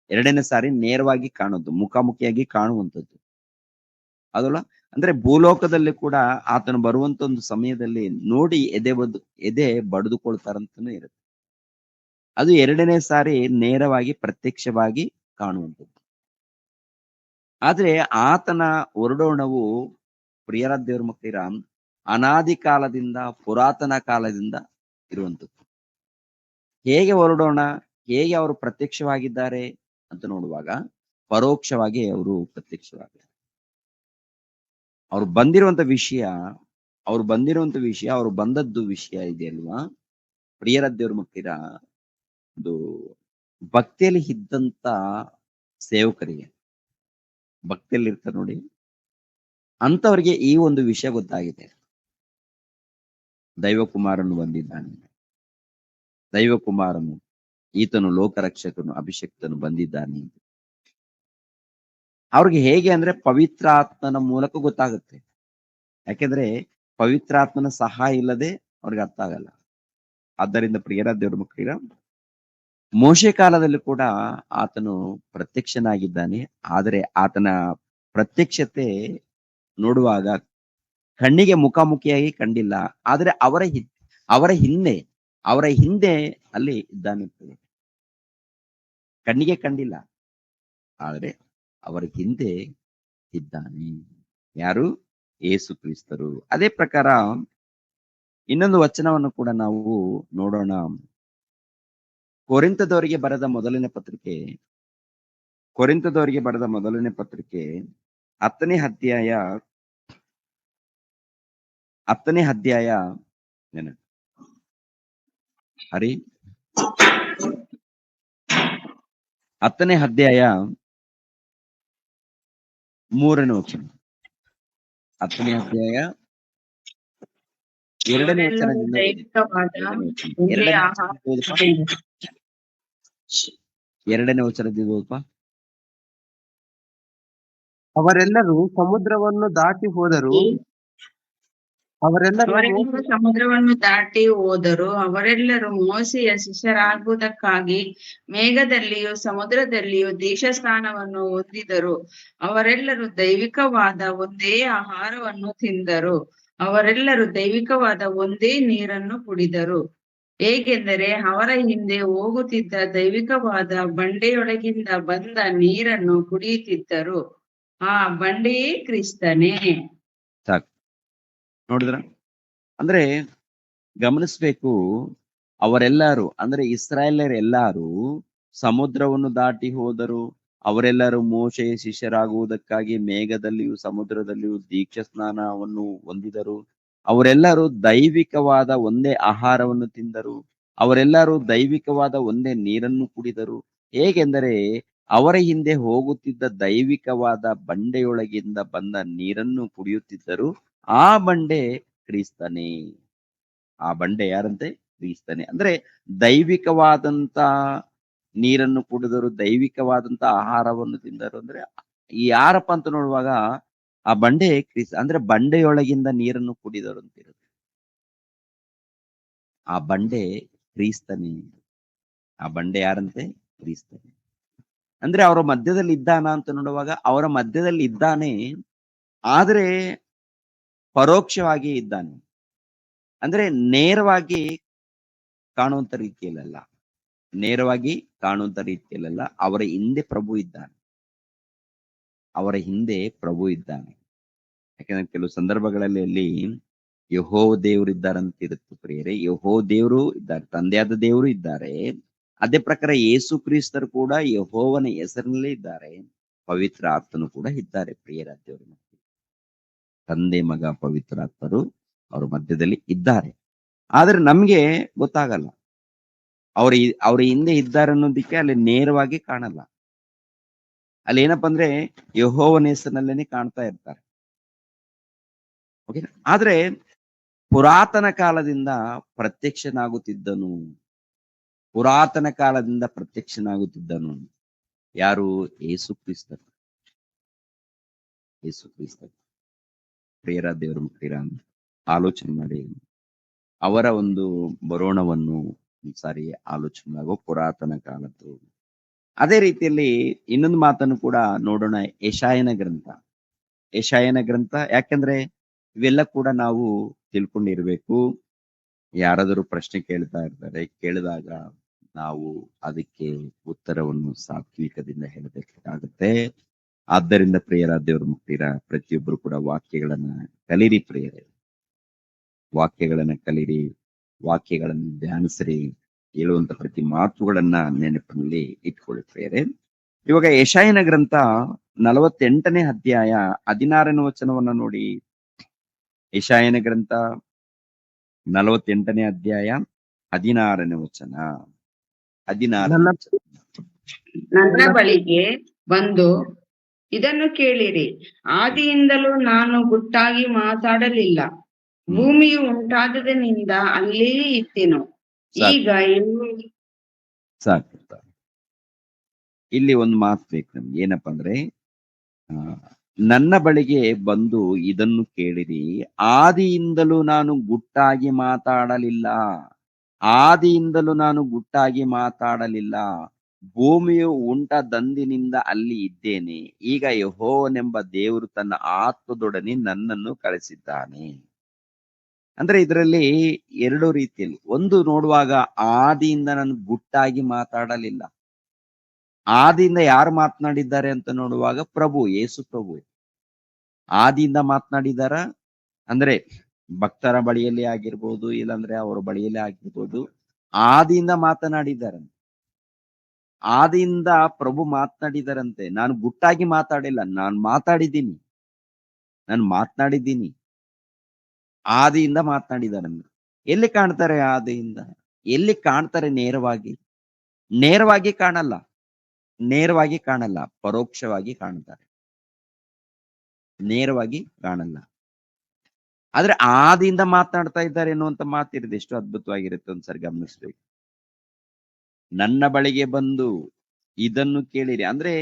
2ನೇ ಸಾರಿ ನೇರವಾಗಿ ಕಾಣುವುದು, ಮುಖಾಮುಖಿಯಾಗಿ ಕಾಣುವಂಥದ್ದು ಅದಲ್ಲ. ಅಂದ್ರೆ ಭೂಲೋಕದಲ್ಲಿ ಕೂಡ ಆತನು ಬರುವಂತ ಒಂದು ಸಮಯದಲ್ಲಿ ನೋಡಿ ಎದೆ ಬಡಿದುಕೊಳ್ತಾರಂತಾನೆ ಇರುತ್ತೆ. ಅದು 2ನೇ ಸಾರಿ ನೇರವಾಗಿ ಪ್ರತ್ಯಕ್ಷವಾಗಿ ಕಾಣುವಂಥದ್ದು. ಆದ್ರೆ ಆತನ ಹೊರಡೋಣವು ಪ್ರಿಯರ ದೇವ್ರ ಮಕ್ಕಳಿರ ಅನಾದಿ ಕಾಲದಿಂದ, ಪುರಾತನ ಕಾಲದಿಂದ ಇರುವಂಥದ್ದು. ಹೇಗೆ ಹೊರಡೋಣ, ಹೇಗೆ ಅವರು ಪ್ರತ್ಯಕ್ಷವಾಗಿದ್ದಾರೆ ಅಂತ ನೋಡುವಾಗ ಪರೋಕ್ಷವಾಗಿ ಅವರು ಪ್ರತ್ಯಕ್ಷವಾಗಿದ್ದಾರೆ. ಅವ್ರು ಬಂದಿರುವಂತ ವಿಷಯ ಅವ್ರು ಬಂದದ್ದು ವಿಷಯ ಇದೆಯಲ್ವಾ ಪ್ರಿಯರ ದೇವ್ರ ಮಕ್ಕಳಿರ, ಒಂದು ಭಕ್ತಿಯಲ್ಲಿ ಇದ್ದಂತ ಸೇವಕರಿಗೆ, ಭಕ್ತಿಯಲ್ಲಿ ಇರ್ತಾರೆ ನೋಡಿ, ಅಂತವರಿಗೆ ಈ ಒಂದು ವಿಷಯ ಗೊತ್ತಾಗಿದೆ. ದೈವಕುಮಾರನು ಬಂದಿದ್ದಾನೆ, ದೈವಕುಮಾರನು ಈತನು ಲೋಕರಕ್ಷಕನು ಅಭಿಷಕ್ತನು ಬಂದಿದ್ದಾನೆ. ಅವ್ರಿಗೆ ಹೇಗೆ ಅಂದ್ರೆ ಪವಿತ್ರಾತ್ಮನ ಮೂಲಕ ಗೊತ್ತಾಗುತ್ತೆ. ಯಾಕೆಂದ್ರೆ ಪವಿತ್ರಾತ್ಮನ ಸಹಾಯ ಇಲ್ಲದೆ ಅವ್ರಿಗೆ ಅರ್ಥ ಆಗಲ್ಲ. ಆದ್ದರಿಂದ ಪ್ರಿಯರ ದೇವ್ರ ಮಕ್ಕಳಿರ, ಮೋಶೆ ಕಾಲದಲ್ಲಿ ಕೂಡ ಆತನು ಪ್ರತ್ಯಕ್ಷನಾಗಿದ್ದಾನೆ. ಆದರೆ ಆತನ ಪ್ರತ್ಯಕ್ಷತೆ ನೋಡುವಾಗ ಕಣ್ಣಿಗೆ ಮುಖಾಮುಖಿಯಾಗಿ ಕಂಡಿಲ್ಲ. ಆದ್ರೆ ಅವರ ಹಿಂದೆ ಅಲ್ಲಿ ಇದ್ದಾನೆ. ಕಣ್ಣಿಗೆ ಕಂಡಿಲ್ಲ, ಆದ್ರೆ ಅವರ ಹಿಂದೆ ಇದ್ದಾನೆ. ಯಾರು? ಯೇಸು ಕ್ರಿಸ್ತರು. ಅದೇ ಪ್ರಕಾರ ಇನ್ನೊಂದು ವಚನವನ್ನು ಕೂಡ ನಾವು ನೋಡೋಣ. ಕೊರಿಂಥದವರಿಗೆ ಬರೆದ ಮೊದಲನೇ ಪತ್ರಿಕೆ 10ನೇ ಅಧ್ಯಾಯ ಹರಿ 10ನೇ ಅಧ್ಯಾಯ 3ನೇ ವಚನ. 10ನೇ ಅಧ್ಯಾಯ 2ನೇ ವಚನದಿಂದ ಓದಪ್ಪ. ಅವರೆಲ್ಲರೂ ಸಮುದ್ರವನ್ನು ದಾಟಿ ಹೋದರು. ಅವರೆಲ್ಲರೂ ಮೋಶೆಯ ಶಿಷ್ಯರಾಗುವುದಕ್ಕಾಗಿ ಮೇಘದಲ್ಲಿಯೂ ಸಮುದ್ರದಲ್ಲಿಯೂ ದೀಕ್ಷಾಸ್ನಾನವನ್ನು ಹೊಂದಿದರು. ಅವರೆಲ್ಲರೂ ದೈವಿಕವಾದ ಒಂದೇ ಆಹಾರವನ್ನು ತಿಂದರು. ಅವರೆಲ್ಲರೂ ದೈವಿಕವಾದ ಒಂದೇ ನೀರನ್ನು ಕುಡಿದರು. ಹೇಗೆಂದರೆ ಅವರ ಹಿಂದೆ ಹೋಗುತ್ತಿದ್ದ ದೈವಿಕವಾದ ಬಂಡೆಯೊಳಗಿಂದ ಬಂದ ನೀರನ್ನು ಕುಡಿಯುತ್ತಿದ್ದರು. ಆ ಬಂಡೆಯೇ ಕ್ರಿಸ್ತನೇ. ಸಾಕು, ನೋಡಿದ್ರ? ಅಂದ್ರೆ ಗಮನಿಸ್ಬೇಕು, ಅವರೆಲ್ಲರೂ ಅಂದ್ರೆ ಇಸ್ರಾಯೇಲರೆಲ್ಲರೂ ಸಮುದ್ರವನ್ನು ದಾಟಿ ಹೋದರು. ಅವರೆಲ್ಲರೂ ಮೋಶೆಯ ಶಿಷ್ಯರಾಗುವುದಕ್ಕಾಗಿ ಮೇಘದಲ್ಲಿಯೂ ಸಮುದ್ರದಲ್ಲಿಯೂ ದೀಕ್ಷಾ ಸ್ನಾನವನ್ನು ಹೊಂದಿದರು. ಅವರೆಲ್ಲರೂ ದೈವಿಕವಾದ ಒಂದೇ ಆಹಾರವನ್ನು ತಿಂದರು. ಅವರೆಲ್ಲರೂ ದೈವಿಕವಾದ ಒಂದೇ ನೀರನ್ನು ಕುಡಿದರು. ಹೇಗೆಂದರೆ ಅವರ ಹಿಂದೆ ಹೋಗುತ್ತಿದ್ದ ದೈವಿಕವಾದ ಬಂಡೆಯೊಳಗಿಂದ ಬಂದ ನೀರನ್ನು ಕುಡಿಯುತ್ತಿದ್ದರು. ಆ ಬಂಡೆ ಕ್ರಿಸ್ತನೇ. ಆ ಬಂಡೆ ಯಾರಂತೆ? ಕ್ರಿಸ್ತನೇ. ಅಂದ್ರೆ ದೈವಿಕವಾದಂತ ನೀರನ್ನು ಕುಡಿದರು, ದೈವಿಕವಾದಂತ ಆಹಾರವನ್ನು ತಿಂದರು. ಅಂದ್ರೆ ಯಾರಪ್ಪ ಅಂತ ನೋಡುವಾಗ ಆ ಬಂಡೆ ಕ್ರಿಸ್ತ, ಅಂದ್ರೆ ಬಂಡೆಯೊಳಗಿಂದ ನೀರನ್ನು ಕುಡಿದರು ಅಂತಿರುತ್ತೆ. ಆ ಬಂಡೆ ಕ್ರಿಸ್ತನೇ. ಆ ಬಂಡೆ ಯಾರಂತೆ? ಕ್ರಿಸ್ತನೇ. ಅಂದ್ರೆ ಅವರ ಮಧ್ಯದಲ್ಲಿ ಇದ್ದಾನ ಅಂತ ನೋಡುವಾಗ ಅವರ ಮಧ್ಯದಲ್ಲಿ ಇದ್ದಾನೆ, ಆದ್ರೆ ಪರೋಕ್ಷವಾಗಿ ಇದ್ದಾನೆ. ಅಂದ್ರೆ ನೇರವಾಗಿ ಕಾಣುವಂತ ರೀತಿಯಲ್ಲ, ಅವರ ಹಿಂದೆ ಪ್ರಭು ಇದ್ದಾನೆ. ಯಾಕಂದ್ರೆ ಕೆಲವು ಸಂದರ್ಭಗಳಲ್ಲಿ ಅಲ್ಲಿ ಯೆಹೋವ ದೇವರು ಇದ್ದಾರಂತ ಇರುತ್ತೆ ಪ್ರಿಯರೇ. ಯೆಹೋವ ದೇವರು ಇದ್ದಾರೆ, ತಂದೆಯಾದ ದೇವರು ಇದ್ದಾರೆ. ಅದೇ ಪ್ರಕಾರ ಯೇಸು ಕ್ರಿಸ್ತರು ಕೂಡ ಯೆಹೋವನ ಹೆಸರಿನಲ್ಲೇ ಇದ್ದಾರೆ. ಪವಿತ್ರ ಆತ್ಮನು ಕೂಡ ಇದ್ದಾರೆ ಪ್ರಿಯರ ದೇವರು. ತಂದೆ ಮಗ ಪವಿತ್ರಾತ್ಮರು ಅವ್ರ ಮಧ್ಯದಲ್ಲಿ ಇದ್ದಾರೆ. ಆದ್ರೆ ನಮ್ಗೆ ಗೊತ್ತಾಗಲ್ಲ ಅವ್ರ ಹಿಂದೆ ಇದ್ದಾರೆ ಅನ್ನೋದಕ್ಕೆ ಅಲ್ಲಿ ನೇರವಾಗಿ ಕಾಣಲ್ಲ. ಅಲ್ಲಿ ಏನಪ್ಪಾ ಅಂದ್ರೆ ಯೆಹೋವನ ಹೆಸರಿನಲ್ಲೇನೆ ಕಾಣ್ತಾ ಇರ್ತಾರೆ. ಓಕೆ, ಆದ್ರೆ ಪುರಾತನ ಕಾಲದಿಂದ ಪ್ರತ್ಯಕ್ಷನಾಗುತ್ತಿದ್ದನು. ಪುರಾತನ ಕಾಲದಿಂದ ಪ್ರತ್ಯಕ್ಷನಾಗುತ್ತಿದ್ದನು ಯಾರು? ಯೇಸು ಕ್ರಿಸ್ತರು. ಯೇಸು ಕ್ರಿಸ್ತರು ಪ್ರಿಯರ ದೇವರ ಮಕ್ಕಳಿರ ಆಲೋಚನೆ ಮಾಡಿ ಅವರ ಒಂದು ಬರೋಣವನ್ನು ಆಲೋಚನೆ ಆಗೋ ಪುರಾತನ ಕಾಲದ್ದು. ಅದೇ ರೀತಿಯಲ್ಲಿ ಇನ್ನೊಂದು ಮಾತನ್ನು ಕೂಡ ನೋಡೋಣ, ಯೆಶಾಯನ ಗ್ರಂಥ. ಯೆಶಾಯನ ಗ್ರಂಥ ಯಾಕೆಂದ್ರೆ ಇವೆಲ್ಲ ಕೂಡ ನಾವು ತಿಳ್ಕೊಂಡಿರ್ಬೇಕು. ಯಾರಾದರೂ ಪ್ರಶ್ನೆ ಕೇಳ್ತಾ ಇರ್ತಾರೆ, ಕೇಳಿದಾಗ ನಾವು ಅದಕ್ಕೆ ಉತ್ತರವನ್ನು ಸಾತ್ವಿಕದಿಂದ ಹೇಳಬೇಕಾಗುತ್ತೆ. ಆದ್ದರಿಂದ ಪ್ರಿಯರ ದೇವರ ಮಕ್ಕಳಿರ ಪ್ರತಿಯೊಬ್ಬರು ಕೂಡ ವಾಕ್ಯಗಳನ್ನ ಕಲಿರಿ ಪ್ರಿಯರೇ. ವಾಕ್ಯಗಳನ್ನ ಕಲಿರಿ, ವಾಕ್ಯಗಳನ್ನು ಧ್ಯಾನಿಸಿರಿ, ಹೇಳುವಂತ ಪ್ರತಿ ಮಾತುಗಳನ್ನ ನೆನಪಿನಲ್ಲಿ ಇಟ್ಕೊಳ್ಳಿ ಪ್ರಿಯರೇ. ಇವಾಗ ಯೆಶಾಯನ ಗ್ರಂಥ 48ನೇ ಅಧ್ಯಾಯ 16ನೇ ವಚನವನ್ನ ನೋಡಿ. ಯೆಶಾಯನ ಗ್ರಂಥ 48ನೇ ಅಧ್ಯಾಯ 16ನೇ ವಚನ. 16ನೇ ವಚನ. ನನ್ನ ಬಳಿಗೆ ಬಂದು ಇದನ್ನು ಕೇಳಿರಿ. ಆದಿಯಿಂದಲೂ ನಾನು ಗುಟ್ಟಾಗಿ ಮಾತಾಡಲಿಲ್ಲ. ಭೂಮಿಯು ಉಂಟಾದದಿನಿಂದ ಅಲ್ಲೇ ಇದ್ದೆನು. ಈಗ ಸಾಕು. ಇಲ್ಲಿ ಒಂದು ಮಾತು ಬೇಕು ನಮ್ಗೆ. ಏನಪ್ಪಾ ಅಂದ್ರೆ ನನ್ನ ಬಳಿಗೆ ಬಂದು ಇದನ್ನು ಕೇಳಿರಿ. ಆದಿಯಿಂದಲೂ ನಾನು ಗುಟ್ಟಾಗಿ ಮಾತಾಡಲಿಲ್ಲ. ಆದಿಯಿಂದಲೂ ನಾನು ಗುಟ್ಟಾಗಿ ಮಾತಾಡಲಿಲ್ಲ. ಭೂಮಿಯು ಉಂಟಾದಂದಿನಿಂದ ಅಲ್ಲಿ ಇದ್ದೇನೆ. ಈಗ ಯೆಹೋವನೆಂಬ ದೇವರು ತನ್ನ ಆತ್ಮದೊಡನೆ ನನ್ನನ್ನು ಕಳಿಸಿದ್ದಾನೆ. ಅಂದ್ರೆ ಇದರಲ್ಲಿ ಎರಡು ರೀತಿಯಲ್ಲಿ. ಒಂದು ನೋಡುವಾಗ ಆದಿಯಿಂದ ನಾನು ಗುಟ್ಟಾಗಿ ಮಾತಾಡಲಿಲ್ಲ. ಆದಿಯಿಂದ ಯಾರು ಮಾತನಾಡಿದ್ದಾರೆ ಅಂತ ನೋಡುವಾಗ ಪ್ರಭು ಯೇಸು ಪ್ರಭು ಆದಿಯಿಂದ ಮಾತನಾಡಿದಾರ. ಅಂದ್ರೆ ಭಕ್ತರ ಬಳಿಯಲ್ಲಿ ಆಗಿರ್ಬೋದು, ಇಲ್ಲಾಂದ್ರೆ ಅವರ ಬಳಿಯಲ್ಲಿ ಆಗಿರ್ಬೋದು, ಆದಿಯಿಂದ ಮಾತನಾಡಿದ್ದಾರೆ. ಆದಿಯಿಂದ ಪ್ರಭು ಮಾತನಾಡಿದಾರಂತೆ. ನಾನು ಗುಟ್ಟಾಗಿ ಮಾತಾಡಿಲ್ಲ, ನಾನು ಮಾತನಾಡಿದ್ದೀನಿ. ಆದಿಯಿಂದ ಮಾತನಾಡಿದ್ದಾರೆ. ಎಲ್ಲಿ ಕಾಣ್ತಾರೆ ಆದಿಯಿಂದ? ಎಲ್ಲಿ ಕಾಣ್ತಾರೆ? ನೇರವಾಗಿ ಕಾಣಲ್ಲ, ಪರೋಕ್ಷವಾಗಿ ಕಾಣ್ತಾರೆ. ನೇರವಾಗಿ ಕಾಣಲ್ಲ. ಆದ್ರೆ ಆದಿಯಿಂದ ಮಾತನಾಡ್ತಾ ಇದ್ದಾರೆ ಎನ್ನುವಂತ ಮಾತಿರುತ್ತೆ. ಎಷ್ಟು ಅದ್ಭುತವಾಗಿರುತ್ತೆ ಒಂದ್ಸರಿ ಗಮನಿಸ್ಬೇಕು. ನನ್ನ ಬಳಿಗೆ ಬಂದು ಇದನ್ನು ಕೇಳಿರಿ ಅಂದ್ರೆ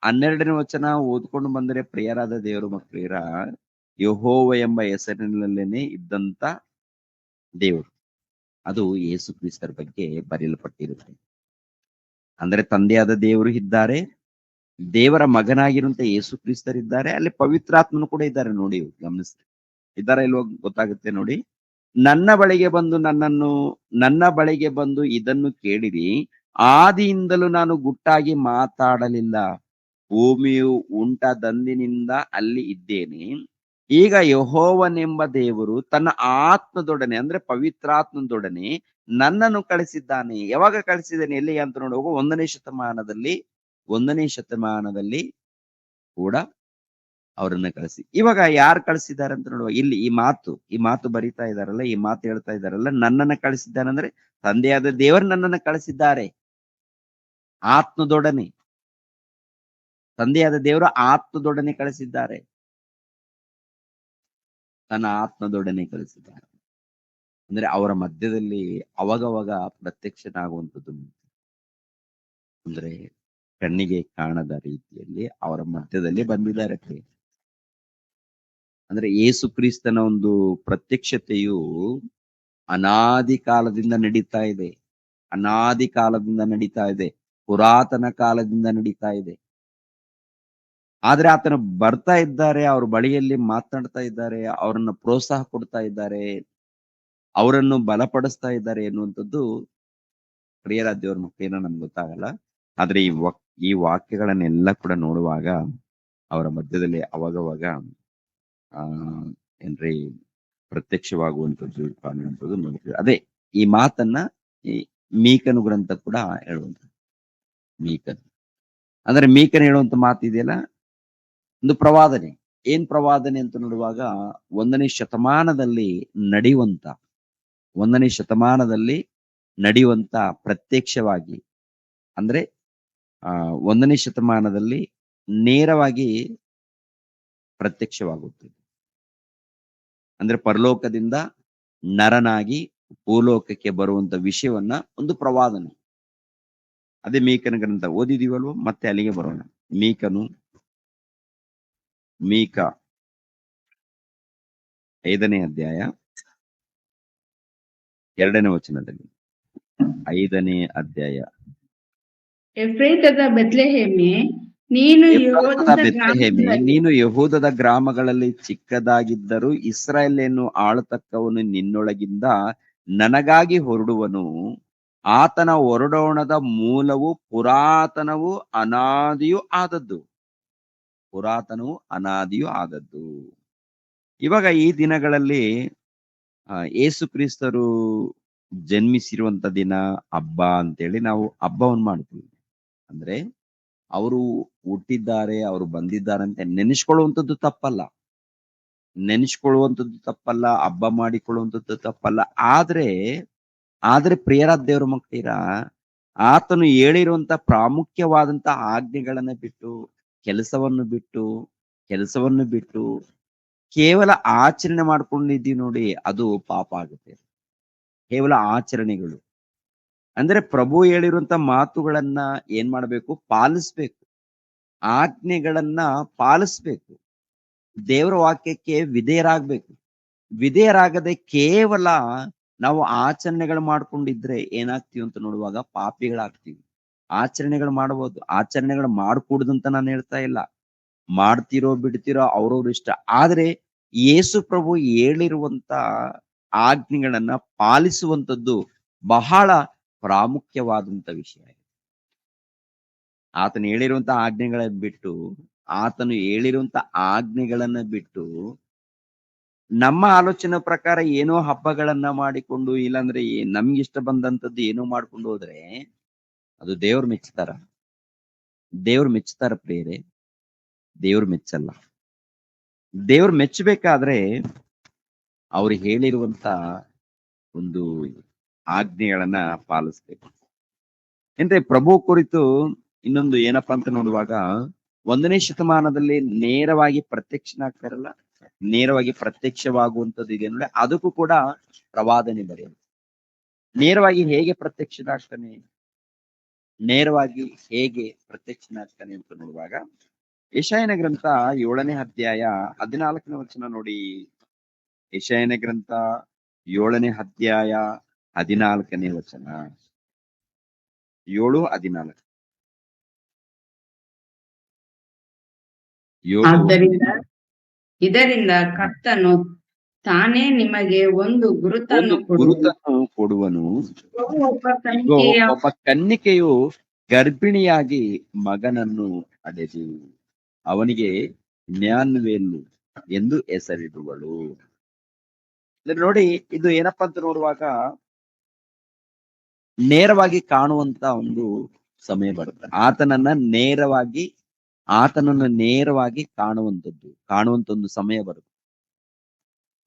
12ನೇ ವಚನ ಓದ್ಕೊಂಡು ಬಂದರೆ ಪ್ರಿಯರಾದ ದೇವರು ಮಕ್ಕಳಿರ ಯೆಹೋವ ಎಂಬ ಹೆಸರಿನಲ್ಲೇನೆ ಇದ್ದಂತ ದೇವರು, ಅದು ಯೇಸು ಕ್ರಿಸ್ತರ ಬಗ್ಗೆ ಬರೆಯಲ್ಪಟ್ಟಿರುತ್ತೆ. ಅಂದ್ರೆ ತಂದೆಯಾದ ದೇವರು ಇದ್ದಾರೆ, ದೇವರ ಮಗನಾಗಿರುವಂತ ಯೇಸು ಕ್ರಿಸ್ತರಿದ್ದಾರೆ, ಅಲ್ಲಿ ಪವಿತ್ರಾತ್ಮನು ಕೂಡ ಇದ್ದಾರೆ. ನೋಡಿ, ಗಮನಿಸಿ, ಇದ್ದಾರ ಇಲ್ವೋ ಗೊತ್ತಾಗುತ್ತೆ ನೋಡಿ. ನನ್ನ ಬಳಿಗೆ ಬಂದು ಇದನ್ನು ಕೇಳಿರಿ. ಆದಿಯಿಂದಲೂ ನಾನು ಗುಟ್ಟಾಗಿ ಮಾತಾಡಲಿಲ್ಲ. ಭೂಮಿಯು ಉಂಟಾದಂದಿನಿಂದ ಅಲ್ಲಿ ಇದ್ದೇನೆ. ಈಗ ಯೆಹೋವನೆಂಬ ದೇವರು ತನ್ನ ಆತ್ಮದೊಡನೆ ಅಂದ್ರೆ ಪವಿತ್ರಾತ್ಮದೊಡನೆ ನನ್ನನ್ನು ಕಳಿಸಿದ್ದಾನೆ. ಯಾವಾಗ ಕಳಿಸಿದ್ದಾನೆ, ಎಲ್ಲಿ ಅಂತ ನೋಡುವಾಗ 1ನೇ ಶತಮಾನದಲ್ಲಿ ಕೂಡ ಅವರನ್ನ ಕಳಿಸಿ. ಇವಾಗ ಯಾರು ಕಳಿಸಿದ್ದಾರೆ ಅಂತ ನೋಡುವಾಗ ಇಲ್ಲಿ ಈ ಮಾತು ಬರಿತಾ ಇದಾರಲ್ಲ, ಈ ಮಾತು ಹೇಳ್ತಾ ಇದಾರಲ್ಲ, ನನ್ನನ್ನ ಕಳಿಸಿದ್ದಾನೆ ಅಂದ್ರೆ ತಂದೆಯಾದ ದೇವರು ನನ್ನನ್ನ ಕಳಿಸಿದ್ದಾರೆ. ಆತ್ಮದೊಡನೆ, ತಂದೆಯಾದ ದೇವರು ಆತ್ಮದೊಡನೆ ಕಳಿಸಿದ್ದಾರೆ, ತನ್ನ ಆತ್ಮದೊಡನೆ ಕಳಿಸಿದ್ದಾರೆ. ಅಂದ್ರೆ ಅವರ ಮಧ್ಯದಲ್ಲಿ ಅವಾಗವಾಗ ಪ್ರತ್ಯಕ್ಷನಾಗುವಂಥದ್ದು, ಅಂದ್ರೆ ಕಣ್ಣಿಗೆ ಕಾಣದ ರೀತಿಯಲ್ಲಿ ಅವರ ಮಧ್ಯದಲ್ಲಿ ಬಂದಿದ್ದಾರೆ. ಅಂದ್ರೆ ಯೇಸು ಕ್ರಿಸ್ತನ ಒಂದು ಪ್ರತ್ಯಕ್ಷತೆಯು ಅನಾದಿ ಕಾಲದಿಂದ ನಡೀತಾ ಇದೆ, ಪುರಾತನ ಕಾಲದಿಂದ ನಡೀತಾ ಇದೆ. ಆದ್ರೆ ಆತನ ಬರ್ತಾ ಇದ್ದಾರೆ, ಅವ್ರ ಬಳಿಯಲ್ಲಿ ಮಾತನಾಡ್ತಾ ಇದ್ದಾರೆ, ಅವರನ್ನ ಪ್ರೋತ್ಸಾಹ ಕೊಡ್ತಾ ಇದ್ದಾರೆ, ಅವರನ್ನು ಬಲಪಡಿಸ್ತಾ ಇದ್ದಾರೆ ಎನ್ನುವಂಥದ್ದು ಪ್ರಿಯರ ದೇವರ ಮಕ್ಕಳೇನೋ ನಮ್ಗೆ ಗೊತ್ತಾಗಲ್ಲ. ಆದ್ರೆ ಈ ವಾಕ್ಯಗಳನ್ನೆಲ್ಲ ಕೂಡ ನೋಡುವಾಗ ಅವರ ಮಧ್ಯದಲ್ಲಿ ಅವಾಗವಾಗ ಏನ್ರಿ ಪ್ರತ್ಯಕ್ಷವಾಗುವಂಥದ್ದು ಕಾಣುವಂಥದ್ದು ನೋಡ್ತೀವಿ. ಅದೇ ಈ ಮಾತನ್ನ ಈ ಮೀಕನು ಗ್ರಂಥ ಕೂಡ ಹೇಳುವಂಥದ್ದು. ಮೀಕನ್ ಅಂದ್ರೆ ಮೀಕನ್ ಹೇಳುವಂತ ಮಾತು ಇದೆಯಲ್ಲ, ಒಂದು ಪ್ರವಾದನೆ. ಏನ್ ಪ್ರವಾದನೆ ಅಂತ ನೋಡುವಾಗ 1ನೇ ಶತಮಾನದಲ್ಲಿ ನಡೆಯುವಂತ 1ನೇ ಶತಮಾನದಲ್ಲಿ ನಡೆಯುವಂತ ಪ್ರತ್ಯಕ್ಷವಾಗಿ, ಅಂದ್ರೆ 1ನೇ ಶತಮಾನದಲ್ಲಿ ನೇರವಾಗಿ ಪ್ರತ್ಯಕ್ಷವಾಗುತ್ತದೆ. ಅಂದ್ರೆ ಪರಲೋಕದಿಂದ ನರನಾಗಿ ಭೂಲೋಕಕ್ಕೆ ಬರುವಂತ ವಿಷಯವನ್ನ ಒಂದು ಪ್ರವಾದನೆ. ಅದೇ ಮೀಕನ ಗ್ರಂಥ ಓದಿದೀವಲ್ವ, ಮತ್ತೆ ಅಲ್ಲಿಗೆ ಬರೋಣ. ಮೀಕ 5ನೇ ಅಧ್ಯಾಯ 2ನೇ ವಚನದಲ್ಲಿ. 5ನೇ ಅಧ್ಯಾಯ. ಎಫ್ರೇತದ ಬೆತ್ಲೆಹೇಮೆ, ನೀನು ಎಫ್ರಾತದ ಯೆಹೂದದ ಬೆತ್ಲೆಹೇಮೆ, ಗ್ರಾಮಗಳಲ್ಲಿ ನೀನು ಯೆಹೂದದ ಗ್ರಾಮಗಳಲ್ಲಿ ಚಿಕ್ಕದಾಗಿದ್ದರೂ ಇಸ್ರಾಯೇಲನ್ನು ಆಳತಕ್ಕವನು ನಿನ್ನೊಳಗಿಂದ ನನಗಾಗಿ ಹೊರಡುವನು. ಆತನ ಹೊರಡೋಣದ ಮೂಲವು ಪುರಾತನವೂ ಅನಾದಿಯೂ ಆದದ್ದು. ಪುರಾತನವೂ ಅನಾದಿಯೂ ಆದದ್ದು. ಇವಾಗ ಈ ದಿನಗಳಲ್ಲಿ ಯೇಸು ಕ್ರಿಸ್ತರು ಜನ್ಮಿಸಿರುವಂತ ದಿನ ಹಬ್ಬ ಅಂತೇಳಿ ನಾವು ಹಬ್ಬವನ್ನು ಮಾಡ್ತೀವಿ. ಅಂದ್ರೆ ಅವರು ಹುಟ್ಟಿದ್ದಾರೆ, ಅವರು ಬಂದಿದ್ದಾರೆ ಅಂತ ನೆನೆಸ್ಕೊಳ್ಳುವಂಥದ್ದು ತಪ್ಪಲ್ಲ. ನೆನೆಸ್ಕೊಳ್ಳುವಂಥದ್ದು ತಪ್ಪಲ್ಲ, ಹಬ್ಬ ಮಾಡಿಕೊಳ್ಳುವಂಥದ್ದು ತಪ್ಪಲ್ಲ. ಆದ್ರೆ ಪ್ರಿಯರಾದ ದೇವರ ಮಕ್ಕಳಿರ, ಆತನು ಹೇಳಿರುವಂತ ಪ್ರಾಮುಖ್ಯವಾದಂತ ಆಜ್ಞೆಗಳನ್ನ ಬಿಟ್ಟು ಕೆಲಸವನ್ನು ಬಿಟ್ಟು ಕೇವಲ ಆಚರಣೆ ಮಾಡ್ಕೊಂಡಿದ್ದೀವಿ ನೋಡಿ, ಅದು ಪಾಪ ಆಗುತ್ತೆ. ಕೇವಲ ಆಚರಣೆಗಳು ಅಂದ್ರೆ ಪ್ರಭು ಹೇಳಿರುವಂತ ಮಾತುಗಳನ್ನ ಏನ್ ಮಾಡ್ಬೇಕು? ಪಾಲಿಸ್ಬೇಕು. ಆಜ್ಞೆಗಳನ್ನ ಪಾಲಿಸ್ಬೇಕು. ದೇವರ ವಾಕ್ಯಕ್ಕೆ ವಿಧೇಯರಾಗದೆ ಕೇವಲ ನಾವು ಆಚರಣೆಗಳು ಮಾಡ್ಕೊಂಡಿದ್ರೆ ಏನಾಗ್ತೀವಿ ಅಂತ ನೋಡುವಾಗ ಪಾಪಿಗಳಾಗ್ತೀವಿ. ಆಚರಣೆಗಳು ಮಾಡಬಹುದು, ಆಚರಣೆಗಳು ಮಾಡ್ಕೂಡ್ದಂತ ನಾನು ಹೇಳ್ತಾ ಇಲ್ಲ. ಮಾಡ್ತಿರೋ ಬಿಡ್ತಿರೋ ಅವ್ರವ್ರ ಇಷ್ಟ. ಆದ್ರೆ ಯೇಸು ಪ್ರಭು ಹೇಳಿರುವಂತ ಆಜ್ಞೆಗಳನ್ನ ಪಾಲಿಸುವಂತದ್ದು ಬಹಳ ಪ್ರಾಮುಖ್ಯವಾದಂತ ವಿಷಯ. ಆತನು ಹೇಳಿರುವಂತ ಆಜ್ಞೆಗಳನ್ನ ಬಿಟ್ಟು ನಮ್ಮ ಆಲೋಚನೆ ಪ್ರಕಾರ ಏನೋ ಹಬ್ಬಗಳನ್ನ ಮಾಡಿಕೊಂಡು, ಇಲ್ಲಾಂದ್ರೆ ನಮ್ಗಿಷ್ಟ ಬಂದಂತದ್ದು ಏನೋ ಮಾಡ್ಕೊಂಡು ಹೋದ್ರೆ ಅದು ದೇವ್ರು ಮೆಚ್ಚುತ್ತಾರ ಪ್ರಿಯರೇ? ದೇವ್ರು ಮೆಚ್ಚಲ್ಲ. ದೇವ್ರು ಮೆಚ್ಚಬೇಕಾದ್ರೆ ಅವ್ರು ಹೇಳಿರುವಂತ ಒಂದು ಆಜ್ಞೆಗಳನ್ನ ಪಾಲಿಸ್ಬೇಕು. ಅಂದ್ರೆ ಪ್ರಭು ಕುರಿತು ಇನ್ನೊಂದು ಏನಪ್ಪಾ ಅಂತ ನೋಡುವಾಗ, 1ನೇ ಶತಮಾನದಲ್ಲಿ ನೇರವಾಗಿ ಪ್ರತ್ಯಕ್ಷನಾಗ್ತಾರಲ್ಲ, ನೇರವಾಗಿ ಪ್ರತ್ಯಕ್ಷವಾಗುವಂಥದ್ದು ಇದೆ ಅಂದ್ರೆ ಅದಕ್ಕೂ ಕೂಡ ಪ್ರವಾದನೆ ಬರೆಯೋದು. ನೇರವಾಗಿ ಹೇಗೆ ಪ್ರತ್ಯಕ್ಷನಾಗ್ತಾನೆ ಅಂತ ನೋಡುವಾಗ, ಯೆಶಾಯನ ಗ್ರಂಥ 7ನೇ ಅಧ್ಯಾಯ 14ನೇ ವಚನ ನೋಡಿ. ಯೆಶಾಯನ ಗ್ರಂಥ 7ನೇ ಅಧ್ಯಾಯ 14ನೇ ವಚನ. 7:14. ಇದರಿಂದ ಕರ್ತನು ತಾನೇ ನಿಮಗೆ ಒಂದು ಗುರುತನ್ನು ಕೊಡುವನು. ಒಬ್ಬ ಒಬ್ಬ ಕನ್ನಿಕೆಯು ಗರ್ಭಿಣಿಯಾಗಿ ಮಗನನ್ನು ಅಡೆದು ಅವನಿಗೆ ಇಮ್ಯಾನುವೇಲ್ ಎಂದು ಹೆಸರಿಡುವಳು. ನೋಡಿ, ಇದು ಏನಪ್ಪಾ ಅಂತ ನೋಡುವಾಗ ನೇರವಾಗಿ ಕಾಣುವಂತ ಒಂದು ಸಮಯ ಬರುತ್ತೆ. ಆತನನ್ನು ನೇರವಾಗಿ ಕಾಣುವಂತ ಒಂದು ಸಮಯ ಬರುತ್ತೆ.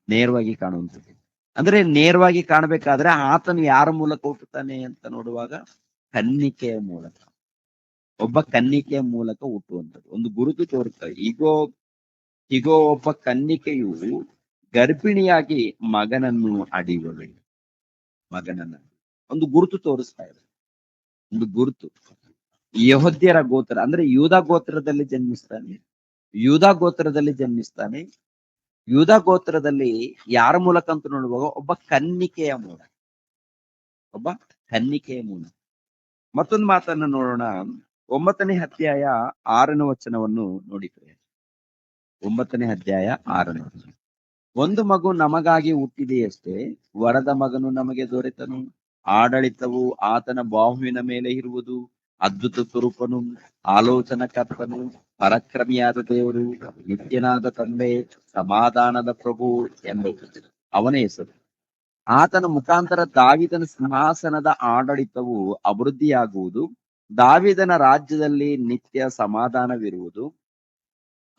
ನೇರವಾಗಿ ಕಾಣುವಂಥದ್ದು ಅಂದ್ರೆ, ನೇರವಾಗಿ ಕಾಣಬೇಕಾದ್ರೆ ಆತನು ಯಾರ ಮೂಲಕ ಹುಟ್ಟುತ್ತಾನೆ ಅಂತ ನೋಡುವಾಗ ಕನ್ನಿಕೆಯ ಮೂಲಕ, ಒಬ್ಬ ಕನ್ನಿಕೆಯ ಮೂಲಕ ಹುಟ್ಟುವಂಥದ್ದು ಒಂದು ಗುರುತು ತೋರುತ್ತದೆ. ಈಗೋ ಒಬ್ಬ ಕನ್ನಿಕೆಯು ಗರ್ಭಿಣಿಯಾಗಿ ಮಗನನ್ನು ಅಡಿಯುವಳು. ಒಂದು ಗುರುತು ತೋರಿಸ್ತಾ ಇದೆ. ಒಂದು ಗುರುತು. ಯೆಹೂದ್ಯರ ಗೋತ್ರ ಅಂದ್ರೆ ಯೂದಾ ಗೋತ್ರದಲ್ಲಿ ಜನ್ಮಿಸ್ತಾನೆ. ಯೂದಾ ಗೋತ್ರದಲ್ಲಿ ಯಾರ ಮೂಲಕ ಅಂತ ನೋಡುವಾಗ ಒಬ್ಬ ಕನ್ನಿಕೆಯ ಮೂಲಕ. ಮತ್ತೊಂದು ಮಾತನ್ನ ನೋಡೋಣ. 9ನೇ ಅಧ್ಯಾಯ 6ನೇ ವಚನವನ್ನು ನೋಡಿದ್ರೆ, 9ನೇ ಅಧ್ಯಾಯ 6ನೇ ವಚನ. ಒಂದು ಮಗು ನಮಗಾಗಿ ಹುಟ್ಟಿದೆಯಷ್ಟೇ, ವರದ ಮಗನು ನಮಗೆ ದೊರೆತನು. ಆಡಳಿತವು ಆತನ ಬಾಹುವಿನ ಮೇಲೆ ಇರುವುದು. ಅದ್ಭುತ ಸ್ವರೂಪನು, ಆಲೋಚನಕರ್ತನು, ಪರಾಕ್ರಮಿಯಾದ ದೇವರು, ನಿತ್ಯನಾದ ತಂದೆ, ಸಮಾಧಾನದ ಪ್ರಭು ಎಂಬುದು. ಅವನ ಹೆಸರು. ಆತನ ಮುಖಾಂತರ ದಾವೀದನ ಸಿಂಹಾಸನದ ಆಡಳಿತವು ಅಭಿವೃದ್ಧಿಯಾಗುವುದು. ದಾವೀದನ ರಾಜ್ಯದಲ್ಲಿ ನಿತ್ಯ ಸಮಾಧಾನವಿರುವುದು.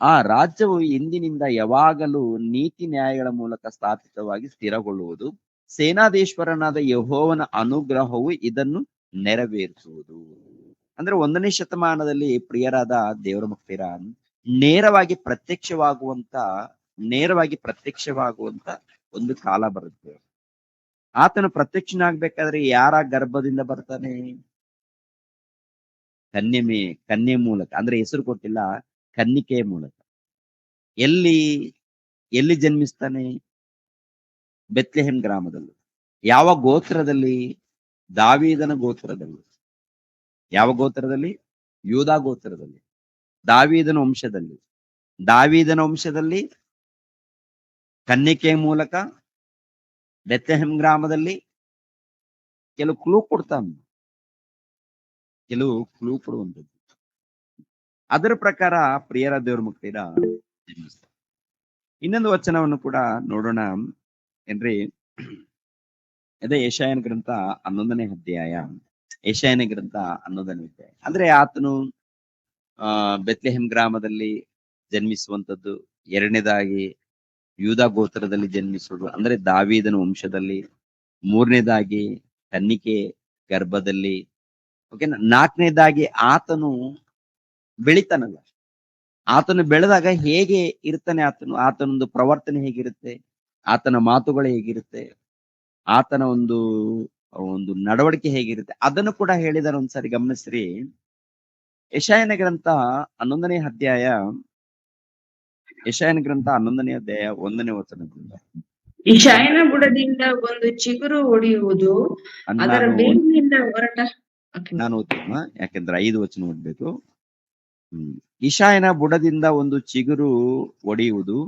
ಆ ರಾಜ್ಯವು ಇಂದಿನಿಂದ ಯಾವಾಗಲೂ ನೀತಿ ನ್ಯಾಯಗಳ ಮೂಲಕ ಸ್ಥಾಪಿತವಾಗಿ ಸ್ಥಿರಗೊಳ್ಳುವುದು. ಸೇನಾಧೀಶ್ವರನಾದ ಯೆಹೋವನ ಅನುಗ್ರಹವು ಇದನ್ನು ನೆರವೇರಿಸುವುದು. ಅಂದ್ರೆ 1ನೇ ಶತಮಾನದಲ್ಲಿ ಪ್ರಿಯರಾದ ದೇವರ ಮಕ್ಕಳ ನೇರವಾಗಿ ಪ್ರತ್ಯಕ್ಷವಾಗುವಂತ ಒಂದು ಕಾಲ ಬರುತ್ತೆ. ಆತನು ಪ್ರತ್ಯಕ್ಷನಾಗ್ಬೇಕಾದ್ರೆ ಯಾರ ಗರ್ಭದಿಂದ ಬರ್ತಾನೆ? ಕನ್ಯೆ ಮೂಲಕ, ಅಂದ್ರೆ ಹೆಸರು ಕೊಟ್ಟಿಲ್ಲ, ಕನ್ನಿಕೆಯ ಮೂಲಕ. ಎಲ್ಲಿ ಜನ್ಮಿಸ್ತಾನೆ? ಬೆತ್ಲೆಹೆಮ್ ಗ್ರಾಮದಲ್ಲಿ. ಯಾವ ಗೋತ್ರದಲ್ಲಿ? ದಾವೀದನ ಗೋತ್ರದಲ್ಲಿ. ಯಾವ ಗೋತ್ರದಲ್ಲಿ? ಯೂದಾ ಗೋತ್ರದಲ್ಲಿ, ದಾವೀದನ ವಂಶದಲ್ಲಿ ಕನ್ನಿಕೆಯ ಮೂಲಕ ಬೆತ್ಲೆಹೆಮ್ ಗ್ರಾಮದಲ್ಲಿ ಕೆಲವು ಕ್ಲೂ ಕೊಡುವಂಥದ್ದು. ಅದರ ಪ್ರಕಾರ ಪ್ರಿಯರ ದೇವ್ರ ಮಕ್ಕಳ ಜನ್ಮಿಸ್ತಾರೆ. ಇನ್ನೊಂದು ವಚನವನ್ನು ಕೂಡ ನೋಡೋಣ ಏನ್ರಿ. ಅದೇ ಯೆಶಾಯನ ಗ್ರಂಥ 11ನೇ ಅಧ್ಯಾಯ. ಯೆಶಾಯನ ಗ್ರಂಥ 11ನೇ ಅಧ್ಯಾಯ. ಅಂದ್ರೆ ಆತನು ಬೆತ್ಲೆಹೆಮ್ ಗ್ರಾಮದಲ್ಲಿ ಜನ್ಮಿಸುವಂಥದ್ದು. ಎರಡನೇದಾಗಿ ಯೂದಾ ಗೋತ್ರದಲ್ಲಿ ಜನ್ಮಿಸುವುದು, ಅಂದ್ರೆ ದಾವೀದನ ವಂಶದಲ್ಲಿ. ಮೂರನೇದಾಗಿ ಕನ್ನಿಕೆ ಗರ್ಭದಲ್ಲಿ. ಓಕೆನಾ? ನಾಲ್ಕನೇದಾಗಿ ಆತನು ಬೆಳಿತಾನಲ್ಲ, ಆತನು ಬೆಳೆದಾಗ ಹೇಗೆ ಇರ್ತಾನೆ? ಆತನೊಂದು ಪ್ರವರ್ತನೆ ಹೇಗಿರುತ್ತೆ? ಆತನ ಮಾತುಗಳು ಹೇಗಿರುತ್ತೆ? ಆತನ ಒಂದು ನಡವಳಿಕೆ ಹೇಗಿರುತ್ತೆ? ಅದನ್ನು ಕೂಡ ಹೇಳಿದಾರೆ. ಒಂದ್ಸರಿ ಗಮನಿಸ್ರಿ. ಯೆಶಾಯನ ಗ್ರಂಥ 11ನೇ ಅಧ್ಯಾಯ. ಯೆಶಾಯನ ಗ್ರಂಥ 11ನೇ ಅಧ್ಯಾಯ 1ನೇ ವಚನದಿಂದ. ಇಷಯನ ಬುಡದಿಂದ ಒಂದು ಚಿಗುರು ಒಡೆಯುವುದು, ಅದರ ಬೇರಿನಿಂದ ಹೊರಟ. ನಾನು ಓದ್ತೀನಿ, ಯಾಕಂದ್ರೆ 5 ವಚನ ಓದ್ಬೇಕು. ಇಷಾಯನ ಬುಡದಿಂದ ಒಂದು ಚಿಗುರು ಒಡೆಯುವುದು,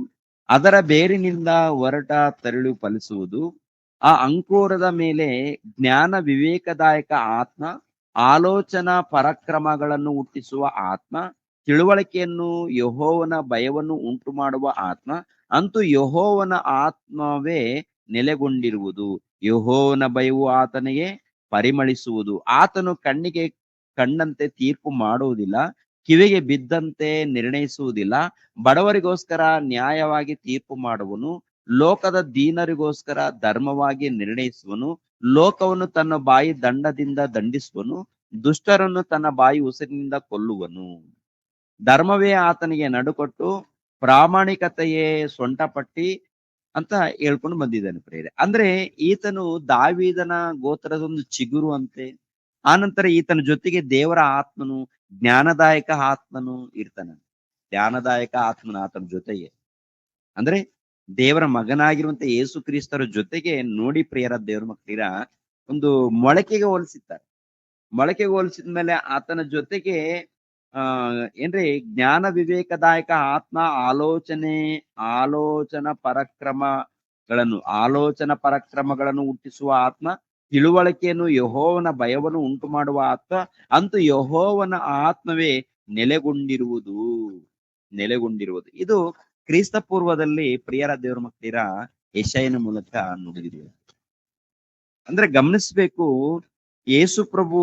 ಅದರ ಬೇರಿನಿಂದ ಹೊರಟ ತರಳು ಫಲಿಸುವುದು. ಆ ಅಂಕುರದ ಮೇಲೆ ಜ್ಞಾನ ವಿವೇಕದಾಯಕ ಆತ್ಮ, ಆಲೋಚನಾ ಪರಾಕ್ರಮಗಳನ್ನು ಹುಟ್ಟಿಸುವ ಆತ್ಮ, ತಿಳುವಳಿಕೆಯನ್ನು ಯೆಹೋವನ ಭಯವನ್ನು ಉಂಟು ಮಾಡುವ ಆತ್ಮ, ಅಂತೂ ಯೆಹೋವನ ಆತ್ಮವೇ ನೆಲೆಗೊಂಡಿರುವುದು. ಯೆಹೋವನ ಭಯವು ಆತನಿಗೆ ಪರಿಮಳಿಸುವುದು. ಆತನು ಕಣ್ಣಿಗೆ ಕಂಡಂತೆ ತೀರ್ಪು ಮಾಡುವುದಿಲ್ಲ, ಕಿವಿಗೆ ಬಿದ್ದಂತೆ ನಿರ್ಣಯಿಸುವುದಿಲ್ಲ. ಬಡವರಿಗೋಸ್ಕರ ನ್ಯಾಯವಾಗಿ ತೀರ್ಪು ಮಾಡುವನು, ಲೋಕದ ದೀನರಿಗೋಸ್ಕರ ಧರ್ಮವಾಗಿ ನಿರ್ಣಯಿಸುವನು. ಲೋಕವನ್ನು ತನ್ನ ಬಾಯಿ ದಂಡದಿಂದ ದಂಡಿಸುವನು, ದುಷ್ಟರನ್ನು ತನ್ನ ಬಾಯಿ ಉಸಿರಿನಿಂದ ಕೊಲ್ಲುವನು. ಧರ್ಮವೇ ಆತನಿಗೆ ನಡುಕೊಟ್ಟು, ಪ್ರಾಮಾಣಿಕತೆಯೇ ಸೊಂಟಪಟ್ಟಿ ಅಂತ ಹೇಳ್ಕೊಂಡು ಬಂದಿದ್ದಾನೆ ಪ್ರೇರೆ. ಅಂದ್ರೆ ಈತನು ದಾವೀದನ ಗೋತ್ರದ ಒಂದು ಚಿಗುರು ಅಂತೆ. ಆನಂತರ ಈತನ ಜೊತೆಗೆ ದೇವರ ಆತ್ಮನು, ಜ್ಞಾನದಾಯಕ ಆತ್ಮನು ಇರ್ತಾನೆ. ಜ್ಞಾನದಾಯಕ ಆತ್ಮನ ಆತನ ಜೊತೆಗೆ, ಅಂದ್ರೆ ದೇವರ ಮಗನಾಗಿರುವಂತ ಯೇಸು ಕ್ರಿಸ್ತರ ಜೊತೆಗೆ ನೋಡಿ ಪ್ರಿಯರ ದೇವರ ಮಕ್ಕಳಿರ ಒಂದು ಮೊಳಕೆಗೆ ಹೋಲಿಸಿದ್ದಾರೆ. ಮೊಳಕೆಗೆ ಹೋಲಿಸಿದ್ಮೇಲೆ ಆತನ ಜೊತೆಗೆ ಏನ್ರಿ ಜ್ಞಾನ ವಿವೇಕದಾಯಕ ಆತ್ಮ, ಆಲೋಚನಾ ಪರಾಕ್ರಮಗಳನ್ನು ಹುಟ್ಟಿಸುವ ಆತ್ಮ, ತಿಳುವಳಿಕೆಯನ್ನು ಯೆಹೋವನ ಭಯವನ್ನು ಉಂಟು ಮಾಡುವ ಆತ್ಮ, ಅಂತೂ ಯೆಹೋವನ ಆತ್ಮವೇ ನೆಲೆಗೊಂಡಿರುವುದು. ಇದು ಕ್ರಿಸ್ತ ಪೂರ್ವದಲ್ಲಿ ಪ್ರಿಯರ ದೇವರ ಮಕ್ಕಳಿರ ಯೆಶಾಯನ ಮೂಲಕ ನುಡಿದಿದೆ. ಅಂದ್ರೆ ಗಮನಿಸ್ಬೇಕು, ಯೇಸು ಪ್ರಭು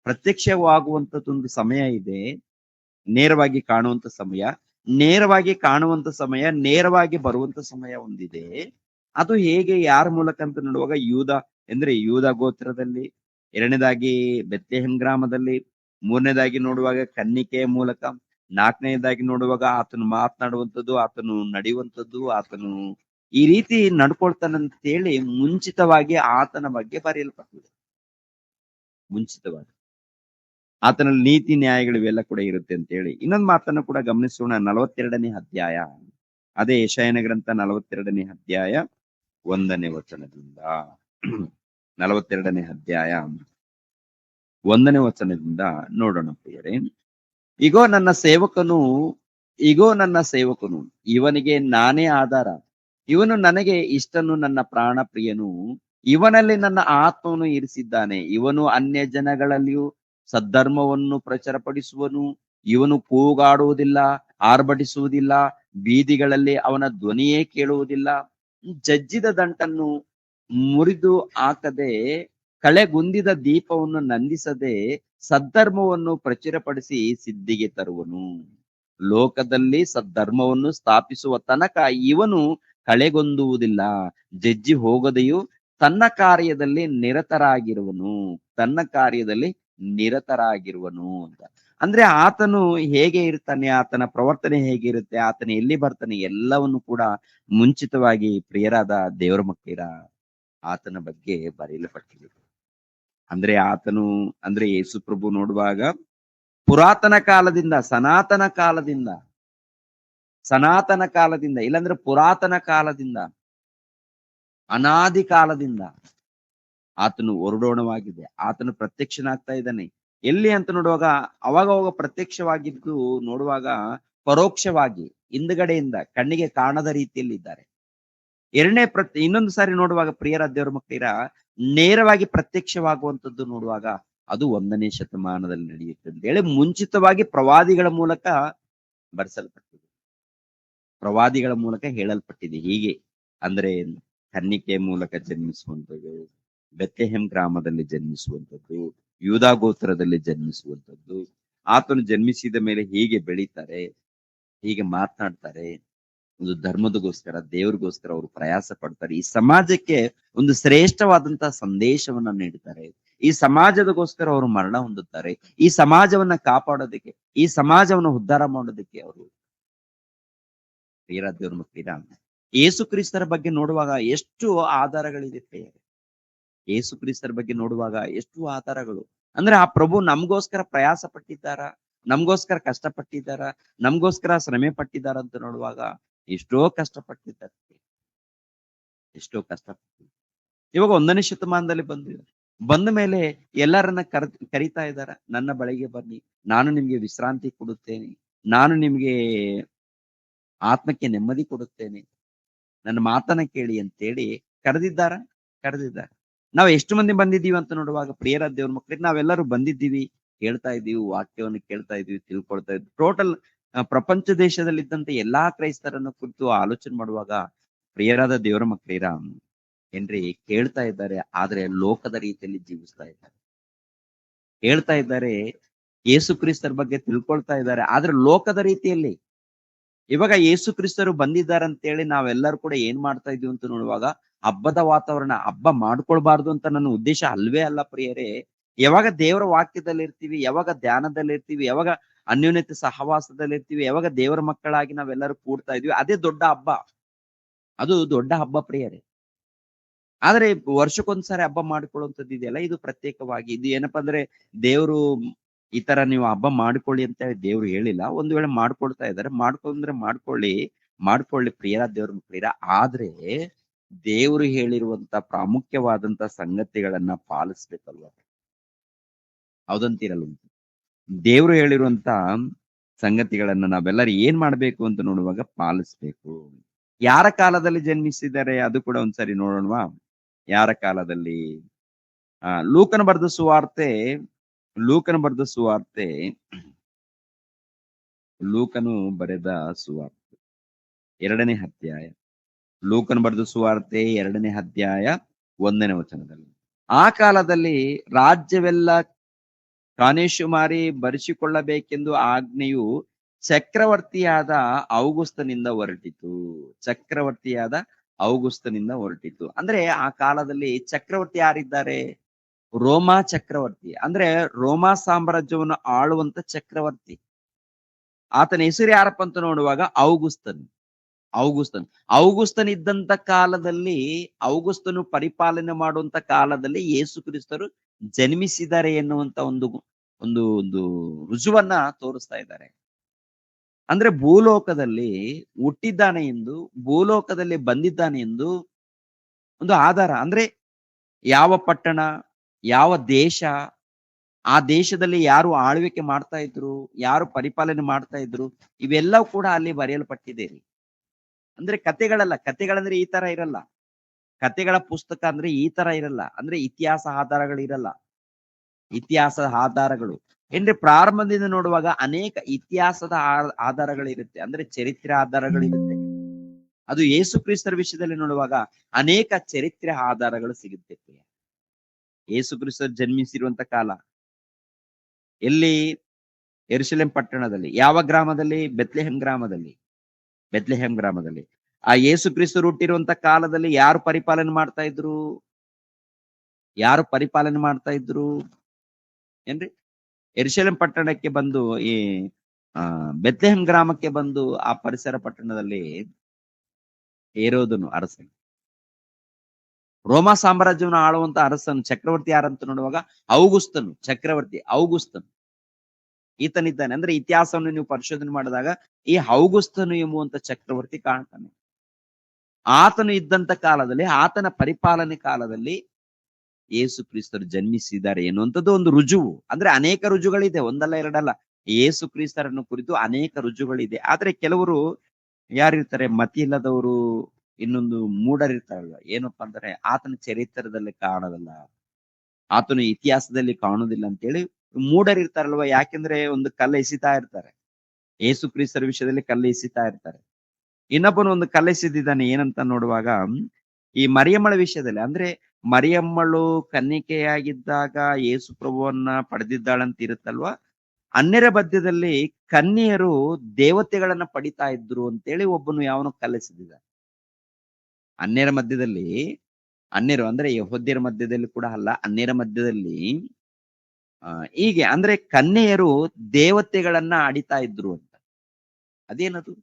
ಪ್ರತ್ಯಕ್ಷವಾಗುವಂತದ್ದೊಂದು ಸಮಯ ಇದೆ, ನೇರವಾಗಿ ಕಾಣುವಂತ ಸಮಯ, ನೇರವಾಗಿ ಬರುವಂತ ಸಮಯ ಒಂದಿದೆ. ಅದು ಹೇಗೆ, ಯಾರ ಮೂಲಕ ಅಂತ ನೋಡುವಾಗ ಯೂದಾ ಗೋತ್ರದಲ್ಲಿ, ಎರಡನೇದಾಗಿ ಬೆತ್ಲೆಹೆಮ್ ಗ್ರಾಮದಲ್ಲಿ, ಮೂರನೇದಾಗಿ ನೋಡುವಾಗ ಕನ್ನಿಕೆಯ ಮೂಲಕ, ನಾಲ್ಕನೇದಾಗಿ ನೋಡುವಾಗ ಆತನು ಮಾತನಾಡುವಂಥದ್ದು, ಆತನು ನಡೆಯುವಂಥದ್ದು, ಆತನು ಈ ರೀತಿ ನಡ್ಕೊಳ್ತಾನಂತೇಳಿ ಮುಂಚಿತವಾಗಿ ಆತನ ಬಗ್ಗೆ ಬರೆಯಲ್ಪಟ್ಟಿದೆ. ಮುಂಚಿತವಾಗಿ ಆತನಲ್ಲಿ ನೀತಿ ನ್ಯಾಯಗಳು ಇವೆಲ್ಲ ಕೂಡ ಇರುತ್ತೆ ಅಂತ ಹೇಳಿ. ಇನ್ನೊಂದು ಮಾತನ್ನು ಕೂಡ ಗಮನಿಸೋಣ. 42ನೇ ಅಧ್ಯಾಯ, ಅದೇ ಯೆಶಾಯನ ಗ್ರಂಥ 42ನೇ ಅಧ್ಯಾಯ 1ನೇ ವಚನದಿಂದ. 42ನೇ ಅಧ್ಯಾಯ 1ನೇ ವಚನದಿಂದ ನೋಡೋಣ ಪ್ರಿಯರೇ. ಇಗೋ ನನ್ನ ಸೇವಕನು, ಇವನಿಗೆ ನಾನೇ ಆಧಾರ, ಇವನು ನನಗೆ ಇಷ್ಟನು, ನನ್ನ ಪ್ರಾಣ ಪ್ರಿಯನು, ಇವನಲ್ಲಿ ನನ್ನ ಆತ್ಮವನ್ನು ಇರಿಸಿದ್ದಾನೆ. ಇವನು ಅನ್ಯ ಜನಗಳಲ್ಲಿಯೂ ಸದ್ಧರ್ಮವನ್ನು ಪ್ರಚುರಪಡಿಸುವನು. ಇವನು ಕೂಗಾಡುವುದಿಲ್ಲ, ಆರ್ಭಟಿಸುವುದಿಲ್ಲ, ಬೀದಿಗಳಲ್ಲಿ ಅವನ ಧ್ವನಿಯೇ ಕೇಳುವುದಿಲ್ಲ. ಜಜ್ಜಿದ ದಂಟನ್ನು ಮುರಿದು ಹಾಕದೆ, ಕಳೆಗುಂದಿದ ದೀಪವನ್ನು ನಂದಿಸದೆ, ಸದ್ಧರ್ಮವನ್ನು ಪ್ರಚುರಪಡಿಸಿ ಸಿದ್ಧಿಗೆ ತರುವನು. ಲೋಕದಲ್ಲಿ ಸದ್ಧರ್ಮವನ್ನು ಸ್ಥಾಪಿಸುವ ತನಕ ಇವನು ಕಳೆಗೊಂದುವುದಿಲ್ಲ, ಜಜ್ಜಿ ಹೋಗದೆಯೂ ತನ್ನ ಕಾರ್ಯದಲ್ಲಿ ನಿರತರಾಗಿರುವನು ಅಂತ. ಅಂದ್ರೆ ಆತನು ಹೇಗೆ ಇರ್ತಾನೆ, ಆತನ ಪ್ರವರ್ತನೆ ಹೇಗಿರುತ್ತೆ, ಆತನ ಎಲ್ಲಿ ಬರ್ತಾನೆ, ಎಲ್ಲವನ್ನು ಕೂಡ ಮುಂಚಿತವಾಗಿ ಪ್ರಿಯರಾದ ದೇವರ ಮಕ್ಕಳಿರ ಆತನ ಬಗ್ಗೆ ಬರೆಯಲ್ಪಟ್ಟಿದೆ. ಅಂದ್ರೆ ಆತನು ಅಂದ್ರೆ ಯೇಸು ಪ್ರಭು ನೋಡುವಾಗ ಪುರಾತನ ಕಾಲದಿಂದ, ಸನಾತನ ಕಾಲದಿಂದ ಇಲ್ಲಾಂದ್ರೆ ಪುರಾತನ ಕಾಲದಿಂದ, ಅನಾದಿ ಕಾಲದಿಂದ ಆತನು ಹೊರಡೋಣವಾಗಿದೆ. ಆತನು ಪ್ರತ್ಯಕ್ಷನಾಗ್ತಾ ಇದ್ದಾನೆ. ಎಲ್ಲಿ ಅಂತ ನೋಡುವಾಗ ಅವಾಗ ಪ್ರತ್ಯಕ್ಷವಾಗಿದ್ದು ನೋಡುವಾಗ ಪರೋಕ್ಷವಾಗಿ ಹಿಂದ್ಗಡೆಯಿಂದ ಕಣ್ಣಿಗೆ ಕಾಣದ ರೀತಿಯಲ್ಲಿ ಇದ್ದಾರೆ. ಇನ್ನೊಂದು ಸಾರಿ ನೋಡುವಾಗ ಪ್ರಿಯರ ದೇವರ ಮಕ್ಕಳಿರ ನೇರವಾಗಿ ಪ್ರತ್ಯಕ್ಷವಾಗುವಂತದ್ದು ನೋಡುವಾಗ ಅದು 1ನೇ ಶತಮಾನದಲ್ಲಿ ನಡೆಯುತ್ತೆ ಅಂತ ಹೇಳಿ ಮುಂಚಿತವಾಗಿ ಪ್ರವಾದಿಗಳ ಮೂಲಕ ಬರೆಸಲ್ಪಟ್ಟಿದೆ, ಪ್ರವಾದಿಗಳ ಮೂಲಕ ಹೇಳಲ್ಪಟ್ಟಿದೆ. ಹೀಗೆ ಅಂದ್ರೆ ಕನ್ನಿಕೆ ಮೂಲಕ ಜನ್ಮಿಸುವಂಥದ್ದು, ಬೆತ್ಲೆಹೆಮ್ ಗ್ರಾಮದಲ್ಲಿ ಜನ್ಮಿಸುವಂಥದ್ದು, ಯೂದಾ ಗೋತ್ರದಲ್ಲಿ ಜನ್ಮಿಸುವಂಥದ್ದು, ಆತನು ಜನ್ಮಿಸಿದ ಮೇಲೆ ಹೀಗೆ ಬೆಳೀತಾರೆ, ಹೀಗೆ ಮಾತನಾಡ್ತಾರೆ, ಒಂದು ಧರ್ಮದಗೋಸ್ಕರ, ದೇವರಿಗೋಸ್ಕರ ಅವರು ಪ್ರಯಾಸ ಪಡ್ತಾರೆ, ಈ ಸಮಾಜಕ್ಕೆ ಒಂದು ಶ್ರೇಷ್ಠವಾದಂತಹ ಸಂದೇಶವನ್ನ ನೀಡುತ್ತಾರೆ, ಈ ಸಮಾಜದಗೋಸ್ಕರ ಅವರು ಮರಣ ಹೊಂದುತ್ತಾರೆ, ಈ ಸಮಾಜವನ್ನ ಕಾಪಾಡೋದಕ್ಕೆ, ಈ ಸಮಾಜವನ್ನ ಉದ್ಧಾರ ಮಾಡೋದಕ್ಕೆ ಅವರು ದೇವರ ಮಕ್ಕಳಿರ ಯೇಸು ಕ್ರಿಸ್ತರ ಬಗ್ಗೆ ನೋಡುವಾಗ ಎಷ್ಟು ಆಧಾರಗಳಿದೆ ಪ್ರಿಯರೇ. ಯೇಸು ಕ್ರಿಸ್ತರ ಬಗ್ಗೆ ನೋಡುವಾಗ ಎಷ್ಟು ಆಧಾರಗಳು ಅಂದ್ರೆ ಆ ಪ್ರಭು ನಮಗೋಸ್ಕರ ಪ್ರಯಾಸ ಪಟ್ಟಿದ್ದಾರ, ನಮಗೋಸ್ಕರ ಕಷ್ಟಪಟ್ಟಿದ್ದಾರ, ನಮಗೋಸ್ಕರ ಶ್ರಮೆ ಪಟ್ಟಿದ್ದಾರ ಅಂತ ನೋಡುವಾಗ ಎಷ್ಟೋ ಕಷ್ಟಪಟ್ಟಿದ್ದಾರೆ. ಇವಾಗ 1ನೇ ಶತಮಾನದಲ್ಲಿ ಬಂದ ಮೇಲೆ ಎಲ್ಲರನ್ನ ಕರಿತಾ ಇದ್ದಾರ, ನನ್ನ ಬಳಿಗೆ ಬನ್ನಿ, ನಾನು ನಿಮ್ಗೆ ವಿಶ್ರಾಂತಿ ಕೊಡುತ್ತೇನೆ, ನಾನು ನಿಮ್ಗೆ ಆತ್ಮಕ್ಕೆ ನೆಮ್ಮದಿ ಕೊಡುತ್ತೇನೆ, ನನ್ನ ಮಾತನ್ನ ಕೇಳಿ ಅಂತೇಳಿ ಕರೆದಿದ್ದಾರೆ. ನಾವು ಎಷ್ಟು ಮಂದಿ ಬಂದಿದ್ದೀವಿ ಅಂತ ನೋಡುವಾಗ ಪ್ರಿಯರ ದೇವ್ರ ಮಕ್ಕಳಿಗೆ ನಾವೆಲ್ಲರೂ ಬಂದಿದ್ದೀವಿ, ಕೇಳ್ತಾ ಇದ್ದೀವಿ, ವಾಕ್ಯವನ್ನು ಕೇಳ್ತಾ ಇದ್ದೀವಿ, ತಿಳ್ಕೊಳ್ತಾ ಇದ್ವಿ. ಟೋಟಲ್ ಪ್ರಪಂಚ ದೇಶದಲ್ಲಿದ್ದಂತ ಎಲ್ಲಾ ಕ್ರೈಸ್ತರನ್ನು ಕುರಿತು ಆಲೋಚನೆ ಮಾಡುವಾಗ ಪ್ರಿಯರಾದ ದೇವರ ಮಕ್ಕಳಿರ ಏನ್ರಿ ಕೇಳ್ತಾ ಇದ್ದಾರೆ, ಆದ್ರೆ ಲೋಕದ ರೀತಿಯಲ್ಲಿ ಜೀವಿಸ್ತಾ ಇದ್ದಾರೆ. ಹೇಳ್ತಾ ಇದ್ದಾರೆ, ಯೇಸು ಕ್ರಿಸ್ತರ ಬಗ್ಗೆ ತಿಳ್ಕೊಳ್ತಾ ಇದ್ದಾರೆ, ಆದ್ರೆ ಲೋಕದ ರೀತಿಯಲ್ಲಿ. ಇವಾಗ ಯೇಸು ಕ್ರಿಸ್ತರು ಬಂದಿದ್ದಾರೆ ಅಂತೇಳಿ ನಾವೆಲ್ಲರೂ ಕೂಡ ಏನ್ ಮಾಡ್ತಾ ಇದೀವಿ ಅಂತ ನೋಡುವಾಗ ಹಬ್ಬದ ವಾತಾವರಣ, ಹಬ್ಬ ಮಾಡ್ಕೊಳ್ಬಾರ್ದು ಅಂತ ನನ್ನ ಉದ್ದೇಶ ಅಲ್ವೇ ಅಲ್ಲ ಪ್ರಿಯರೇ. ಯಾವಾಗ ದೇವರ ವಾಕ್ಯದಲ್ಲಿ ಇರ್ತೀವಿ, ಯಾವಾಗ ಧ್ಯಾನದಲ್ಲಿ ಇರ್ತೀವಿ, ಯಾವಾಗ ಅನ್ಯೋನ್ಯತೆ ಸಹವಾಸದಲ್ಲಿ ಇರ್ತೀವಿ, ಯಾವಾಗ ದೇವರ ಮಕ್ಕಳಾಗಿ ನಾವೆಲ್ಲರೂ ಕೂಡ್ತಾ ಇದೀವಿ, ಅದೇ ದೊಡ್ಡ ಹಬ್ಬ. ಅದು ದೊಡ್ಡ ಹಬ್ಬ ಪ್ರಿಯರೇ. ಆದ್ರೆ ವರ್ಷಕ್ಕೊಂದ್ಸಾರಿ ಹಬ್ಬ ಮಾಡ್ಕೊಳ್ಳುವಂಥದ್ದು ಇದೆಯಲ್ಲ, ಇದು ಪ್ರತ್ಯೇಕವಾಗಿ. ಇದು ಏನಪ್ಪಾ ಅಂದ್ರೆ ದೇವರು ಈ ತರ ನೀವು ಹಬ್ಬ ಮಾಡ್ಕೊಳ್ಳಿ ಅಂತ ಹೇಳಿ ದೇವ್ರು ಹೇಳಿಲ್ಲ. ಒಂದು ವೇಳೆ ಮಾಡ್ಕೊಳ್ತಾ ಇದ್ದಾರೆ, ಮಾಡ್ಕೊಳ್ಳಿ ಪ್ರಿಯರ ದೇವ್ರ ಮಕ್ಕಳಿರ. ಆದ್ರೆ ದೇವರು ಹೇಳಿರುವಂತ ಪ್ರಾಮುಖ್ಯವಾದಂತ ಸಂಗತಿಗಳನ್ನ ಪಾಲಿಸ್ಬೇಕಲ್ವ? ಹೌದಂತೀರಲ್ವ? ದೇವ್ರು ಹೇಳಿರುವಂತ ಸಂಗತಿಗಳನ್ನ ನಾವೆಲ್ಲರೂ ಏನ್ ಮಾಡ್ಬೇಕು ಅಂತ ನೋಡುವಾಗ ಪಾಲಿಸ್ಬೇಕು. ಯಾರ ಕಾಲದಲ್ಲಿ ಜನ್ಮಿಸಿದ್ದಾರೆ ಅದು ಕೂಡ ಒಂದ್ಸರಿ ನೋಡೋಣವಾ? ಯಾರ ಕಾಲದಲ್ಲಿ? ಲೂಕನ ಬರೆದ ಸುವಾರ್ತೆ, ಲೂಕನು ಬರೆದ ಸುವಾರ್ತೆ 2ನೇ ಅಧ್ಯಾಯ, ಲೂಕನು ಬರೆದ ಸುವಾರ್ತೆ 2ನೇ ಅಧ್ಯಾಯ 1ನೇ ವಚನದಲ್ಲಿ, ಆ ಕಾಲದಲ್ಲಿ ರಾಜ್ಯವೆಲ್ಲ ಕಾನೇಶುಮಾರಿ ಬರೆಸಿಕೊಳ್ಳಬೇಕೆಂದು ಆಜ್ಞೆಯು ಚಕ್ರವರ್ತಿಯಾದ ಔಗುಸ್ತನಿಂದ ಹೊರಟಿತು. ಅಂದ್ರೆ ಆ ಕಾಲದಲ್ಲಿ ಚಕ್ರವರ್ತಿ ಯಾರಿದ್ದಾರೆ? ರೋಮಾ ಚಕ್ರವರ್ತಿ. ಅಂದ್ರೆ ರೋಮಾ ಸಾಮ್ರಾಜ್ಯವನ್ನು ಆಳುವಂತ ಚಕ್ರವರ್ತಿ. ಆತನ ಹೆಸರು ಯಾರಪ್ಪ ಅಂತ ನೋಡುವಾಗ ಔಗುಸ್ತನ್ ಇದ್ದಂತ ಕಾಲದಲ್ಲಿ, ಔಗುಸ್ತನು ಪರಿಪಾಲನೆ ಮಾಡುವಂತ ಕಾಲದಲ್ಲಿ ಯೇಸು ಕ್ರಿಸ್ತರು ಜನ್ಮಿಸಿದ್ದಾರೆ ಎನ್ನುವಂತ ಒಂದು ಒಂದು ಒಂದು ರುಜುವನ್ನ ತೋರಿಸ್ತಾ ಇದ್ದಾರೆ. ಅಂದ್ರೆ ಭೂಲೋಕದಲ್ಲಿ ಹುಟ್ಟಿದ್ದಾನೆ ಎಂದು, ಭೂಲೋಕದಲ್ಲಿ ಬಂದಿದ್ದಾನೆ ಎಂದು ಒಂದು ಆಧಾರ. ಅಂದ್ರೆ ಯಾವ ಪಟ್ಟಣ, ಯಾವ ದೇಶ, ಆ ದೇಶದಲ್ಲಿ ಯಾರು ಆಳ್ವಿಕೆ ಮಾಡ್ತಾ ಇದ್ರು, ಯಾರು ಪರಿಪಾಲನೆ ಮಾಡ್ತಾ ಇದ್ರು, ಇವೆಲ್ಲವೂ ಕೂಡ ಅಲ್ಲಿ ಬರೆಯಲ್ಪಟ್ಟಿದೆ ರೀ. ಅಂದ್ರೆ ಕತೆಗಳಂದ್ರೆ ಈ ತರ ಇರಲ್ಲ. ಕತೆಗಳ ಪುಸ್ತಕ ಅಂದ್ರೆ ಈ ತರ ಇರಲ್ಲ. ಅಂದ್ರೆ ಇತಿಹಾಸ ಆಧಾರಗಳು ಇರಲ್ಲ. ಇತಿಹಾಸದ ಆಧಾರಗಳು, ಏನ್ರಿ ಪ್ರಾರಂಭದಿಂದ ನೋಡುವಾಗ ಅನೇಕ ಇತಿಹಾಸದ ಆಧಾರಗಳಿರುತ್ತೆ, ಅಂದ್ರೆ ಚರಿತ್ರೆ ಆಧಾರಗಳಿರುತ್ತೆ. ಅದು ಯೇಸು ಕ್ರಿಸ್ತರ ವಿಷಯದಲ್ಲಿ ನೋಡುವಾಗ ಅನೇಕ ಚರಿತ್ರೆ ಆಧಾರಗಳು ಸಿಗುತ್ತೆ. ಯೇಸು ಕ್ರಿಸ್ತರು ಜನ್ಮಿಸಿರುವಂತ ಕಾಲ ಎಲ್ಲಿ? ಯೆರೂಸಲೇಮ್ ಪಟ್ಟಣದಲ್ಲಿ. ಯಾವ ಗ್ರಾಮದಲ್ಲಿ? ಬೆತ್ಲೆಹೆಮ್ ಗ್ರಾಮದಲ್ಲಿ. ಬೆತ್ಲೆಹೆಮ್ ಗ್ರಾಮದಲ್ಲಿ ಆ ಯೇಸು ಕ್ರಿಸ್ತರು ಹುಟ್ಟಿರುವಂತ ಕಾಲದಲ್ಲಿ ಯಾರು ಪರಿಪಾಲನೆ ಮಾಡ್ತಾ ಇದ್ರು? ಯಾರು ಪರಿಪಾಲನೆ ಮಾಡ್ತಾ ಇದ್ರು ಏನ್ರಿ? ಯೆರೂಸಲೇಮ್ ಪಟ್ಟಣಕ್ಕೆ ಬಂದು ಈ ಬೆತ್ಲೆಹೆಮ್ ಗ್ರಾಮಕ್ಕೆ ಬಂದು ಆ ಪರಿಸರ ಪಟ್ಟಣದಲ್ಲಿ ಹೇರೋದನು ಅರಸನು, ರೋಮಾ ಸಾಮ್ರಾಜ್ಯವನ್ನು ಆಳುವಂತ ಅರಸನು, ಚಕ್ರವರ್ತಿ ಯಾರಂತ ನೋಡುವಾಗ ಔಗುಸ್ತನು, ಚಕ್ರವರ್ತಿ ಔಗುಸ್ತನು ಈತನಿದ್ದಾನೆ. ಅಂದ್ರೆ ಇತಿಹಾಸವನ್ನು ನೀವು ಪರಿಶೋಧನೆ ಮಾಡಿದಾಗ ಈ ಔಗುಸ್ತನು ಎಂಬುವಂತ ಚಕ್ರವರ್ತಿ ಕಾಣ್ತಾನೆ. ಆತನು ಇದ್ದಂತ ಕಾಲದಲ್ಲಿ, ಆತನ ಪರಿಪಾಲನೆ ಕಾಲದಲ್ಲಿ ಯೇಸು ಕ್ರಿಸ್ತರು ಜನ್ಮಿಸಿದ್ದಾರೆ ಎನ್ನುವಂಥದ್ದು ಒಂದು ರುಜುವು. ಅಂದ್ರೆ ಅನೇಕ ರುಜುಗಳಿದೆ, ಒಂದಲ್ಲ ಎರಡಲ್ಲ. ಯೇಸು ಕ್ರಿಸ್ತರನ್ನು ಕುರಿತು ಅನೇಕ ರುಜುಗಳಿದೆ. ಆದ್ರೆ ಕೆಲವರು ಯಾರಿರ್ತಾರೆ? ಮತಿ ಇಲ್ಲದವರು, ಇನ್ನೊಂದು ಮೂಢರಿರ್ತಾರಲ್ವ. ಏನಪ್ಪಾ ಅಂದ್ರೆ ಆತನ ಚರಿತ್ರದಲ್ಲಿ ಕಾಣೋದಲ್ಲ, ಆತನ ಇತಿಹಾಸದಲ್ಲಿ ಕಾಣುವುದಿಲ್ಲ ಅಂತೇಳಿ ಮೂಢರಿರ್ತಾರಲ್ವ. ಯಾಕೆಂದ್ರೆ ಒಂದು ಕಲ್ಲು ಎಸಿತಾ ಇರ್ತಾರೆ, ಯೇಸು ಕ್ರಿಸ್ತರ ವಿಷಯದಲ್ಲಿ ಕಲ್ಲು ಎಸಿತಾ ಇರ್ತಾರೆ. ಇನ್ನೊಬ್ಬನು ಒಂದು ಕಲ್ಲು ಎಸೆದಿದ್ದಾನೆ, ಏನಂತ ನೋಡುವಾಗ ಈ ಮರಿಯಮ್ಮಳ ವಿಷಯದಲ್ಲಿ. ಅಂದ್ರೆ ಮರಿಯಮ್ಮಳು ಕನ್ನಿಕೆಯಾಗಿದ್ದಾಗ ಯೇಸು ಪ್ರಭುವನ್ನ ಪಡೆದಿದ್ದಾಳಂತ ಇರುತ್ತಲ್ವಾ. ಅನ್ಯರ ಮಧ್ಯದಲ್ಲಿ ಕನ್ಯೆಯರು ದೇವತೆಗಳನ್ನ ಪಡಿತಾ ಇದ್ರು ಅಂತೇಳಿ ಒಬ್ಬನು ಯಾವನು ಕಲ್ಲೆಸೆದಿದ್ದ. ಅನ್ಯರ ಮಧ್ಯದಲ್ಲಿ, ಅನ್ಯರು ಅಂದ್ರೆ ಯೆಹೂದ್ಯರ ಮಧ್ಯದಲ್ಲಿ ಕೂಡ ಅಲ್ಲ, ಅನ್ಯರ ಮಧ್ಯದಲ್ಲಿ ಹೀಗೆ ಅಂದ್ರೆ ಕನ್ಯೆಯರು ದೇವತೆಗಳನ್ನ ಆಡಿತಾ ಇದ್ರು ಅಂತ. ಅದೇನದು?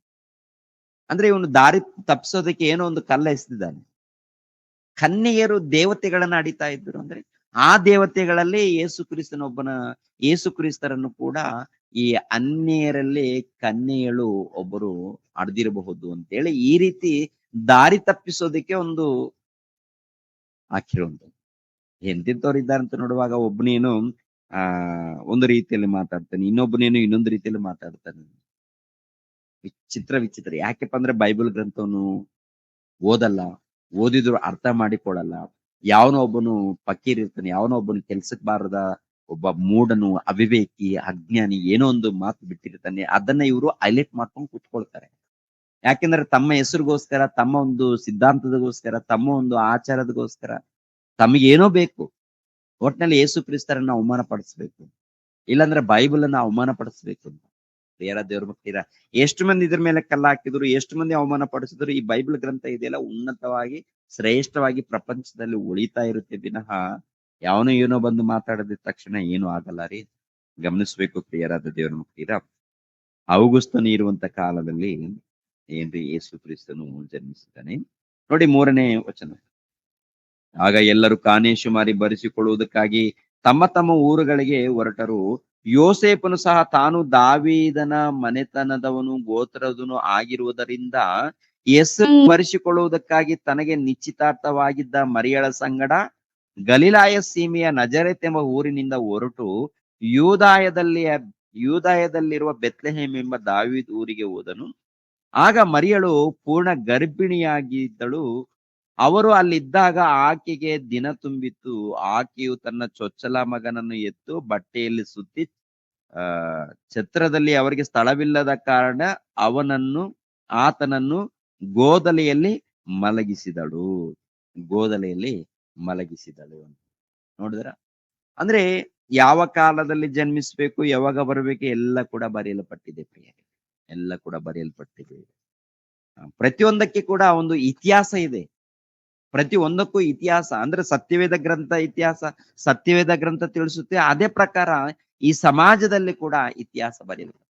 ಅಂದ್ರೆ ಇವನು ದಾರಿ ತಪ್ಪಿಸೋದಕ್ಕೆ ಏನೋ ಒಂದು ಕಲ್ಲ ಎಸೆದಿದ್ದಾನೆ. ಕನ್ಯೆಯರು ದೇವತೆಗಳನ್ನ ಆಡಿತಾ ಇದ್ರು ಅಂದ್ರೆ ಆ ದೇವತೆಗಳಲ್ಲಿ ಯೇಸು ಕ್ರಿಸ್ತರನ್ನು ಕೂಡ ಈ ಅನ್ಯರಲ್ಲಿ ಕನ್ಯೆಯಳು ಒಬ್ಬರು ಅಡ್ದಿರಬಹುದು ಅಂತೇಳಿ ಈ ರೀತಿ ದಾರಿ ತಪ್ಪಿಸೋದಕ್ಕೆ ಒಂದು ಹಾಕಿರುವಂತ. ಎಂತಿಂತವ್ರು ಅಂತ ನೋಡುವಾಗ ಒಬ್ಬನೇನು ಒಂದು ರೀತಿಯಲ್ಲಿ ಮಾತಾಡ್ತಾನೆ, ಇನ್ನೊಬ್ಬನೇನು ಇನ್ನೊಂದು ರೀತಿಯಲ್ಲಿ ಮಾತಾಡ್ತಾನೆ. ವಿಚಿತ್ರ. ಯಾಕೆಪ್ಪ ಅಂದ್ರೆ ಬೈಬಲ್ ಗ್ರಂಥವನ್ನು ಓದಲ್ಲ, ಓದಿದ್ರು ಅರ್ಥ ಮಾಡಿಕೊಳ್ಳಲ್ಲ. ಯಾವನೋ ಒಬ್ಬನು ಫಕೀರ್ ಇರ್ತಾನೆ, ಯಾವನೋ ಒಬ್ಬನು ಕೆಲ್ಸಕ್ಕೆ ಬಾರದ ಒಬ್ಬ ಮೂಢನು, ಅವಿವೇಕಿ, ಅಜ್ಞಾನಿ ಏನೋ ಒಂದು ಮಾತು ಬಿಟ್ಟಿರ್ತಾನೆ. ಅದನ್ನ ಇವರು ಹೈಲೈಟ್ ಮಾಡ್ಕೊಂಡು ಕೂತ್ಕೊಳ್ತಾರೆ. ಯಾಕೆಂದ್ರೆ ತಮ್ಮ ಹೆಸರಿಗೋಸ್ಕರ, ತಮ್ಮ ಒಂದು ಸಿದ್ಧಾಂತದಗೋಸ್ಕರ, ತಮ್ಮ ಒಂದು ಆಚಾರದಗೋಸ್ಕರ ತಮಗೇನೋ ಬೇಕು. ಒಟ್ನಲ್ಲಿ ಯೇಸು ಕ್ರಿಸ್ತರನ್ನ ಅವಮಾನ ಪಡಿಸ್ಬೇಕು, ಇಲ್ಲಾಂದ್ರೆ ಬೈಬಲ್ ಅನ್ನ ಅವಮಾನ ಪಡಿಸ್ಬೇಕು ಅಂತ. ಯಾರ ದೇವ್ರ ಮಕ್ಕಳಿರ ಎಷ್ಟು ಮಂದಿ ಇದ್ರ ಮೇಲೆ ಕಲ್ಲ ಹಾಕಿದ್ರು, ಎಷ್ಟು ಮಂದಿ ಅವಮಾನ ಪಡಿಸಿದ್ರು. ಈ ಬೈಬಲ್ ಗ್ರಂಥ ಇದೆಯಲ್ಲ ಉನ್ನತವಾಗಿ, ಶ್ರೇಷ್ಠವಾಗಿ ಪ್ರಪಂಚದಲ್ಲಿ ಉಳಿತಾ ಇರುತ್ತೆ ವಿನಃ ಯಾವನೋ ಏನೋ ಬಂದು ಮಾತಾಡದ ತಕ್ಷಣ ಏನು ಆಗಲ್ಲ ರೀ. ಗಮನಿಸ್ಬೇಕು ಪ್ರಿಯರಾದ ದೇವರ ಮಕ್ಕಳಿರ. ಔಗುಸ್ತನು ಇರುವಂತ ಕಾಲದಲ್ಲಿ ಏನ್ರಿ ಯೇಸು ಕ್ರಿಸ್ತನು ಜನ್ಮಿಸಿದ್ದಾನೆ. ನೋಡಿ 3ನೇ ವಚನ. ಆಗ ಎಲ್ಲರೂ ಕಾನೇಶುಮಾರಿ ಬರೆಸಿಕೊಳ್ಳುವುದಕ್ಕಾಗಿ ತಮ್ಮ ತಮ್ಮ ಊರುಗಳಿಗೆ ಹೊರಟರು. ಯೋಸೇಫನು ಸಹ ತಾನು ದಾವೀದನ ಮನೆತನದವನು, ಗೋತ್ರದವನು ಆಗಿರುವುದರಿಂದ ಹೆಸರು ಬರೆಸಿಕೊಳ್ಳುವುದಕ್ಕಾಗಿ ತನಗೆ ನಿಶ್ಚಿತಾರ್ಥವಾಗಿದ್ದ ಮರಿಯಳ ಸಂಗಡ ಗಲಿಲಾಯ ಸೀಮೆಯ ನಜರೇತ್ ಎಂಬ ಊರಿನಿಂದ ಹೊರಟು ಯೂದಾಯದಲ್ಲಿರುವ ಬೆತ್ಲೆಹೇಮ್ ಎಂಬ ದಾವೀದ್ ಊರಿಗೆ ಹೋದನು. ಆಗ ಮರಿಯಳು ಪೂರ್ಣ ಗರ್ಭಿಣಿಯಾಗಿದ್ದಳು. ಅವರು ಅಲ್ಲಿದ್ದಾಗ ಆಕೆಗೆ ದಿನ ತುಂಬಿತ್ತು. ಆಕೆಯು ತನ್ನ ಚೊಚ್ಚಲ ಮಗನನ್ನು ಎತ್ತು ಬಟ್ಟೆಯಲ್ಲಿ ಸುತ್ತಿ ಛತ್ರದಲ್ಲಿ ಅವರಿಗೆ ಸ್ಥಳವಿಲ್ಲದ ಕಾರಣ ಆತನನ್ನು ಗೋದಲೆಯಲ್ಲಿ ಮಲಗಿಸಿದಳು. ನೋಡಿದ್ರ? ಅಂದ್ರೆ ಯಾವ ಕಾಲದಲ್ಲಿ ಜನ್ಮಿಸ್ಬೇಕು, ಯಾವಾಗ ಬರಬೇಕು, ಎಲ್ಲ ಕೂಡ ಬರೆಯಲ್ಪಟ್ಟಿದೆ ಪ್ರಿಯರೇ, ಎಲ್ಲ ಕೂಡ ಬರೆಯಲ್ಪಟ್ಟಿದೆ. ಪ್ರತಿಯೊಂದಕ್ಕೆ ಕೂಡ ಒಂದು ಇತಿಹಾಸ ಇದೆ. ಪ್ರತಿ ಒಂದಕ್ಕೂ ಇತಿಹಾಸ ಅಂದ್ರೆ ಸತ್ಯವೇದ ಗ್ರಂಥ ತಿಳಿಸುತ್ತೆ. ಅದೇ ಪ್ರಕಾರ ಈ ಸಮಾಜದಲ್ಲಿ ಕೂಡ ಇತಿಹಾಸ ಬರೆಯಲ್ಪಟ್ಟಿದೆ.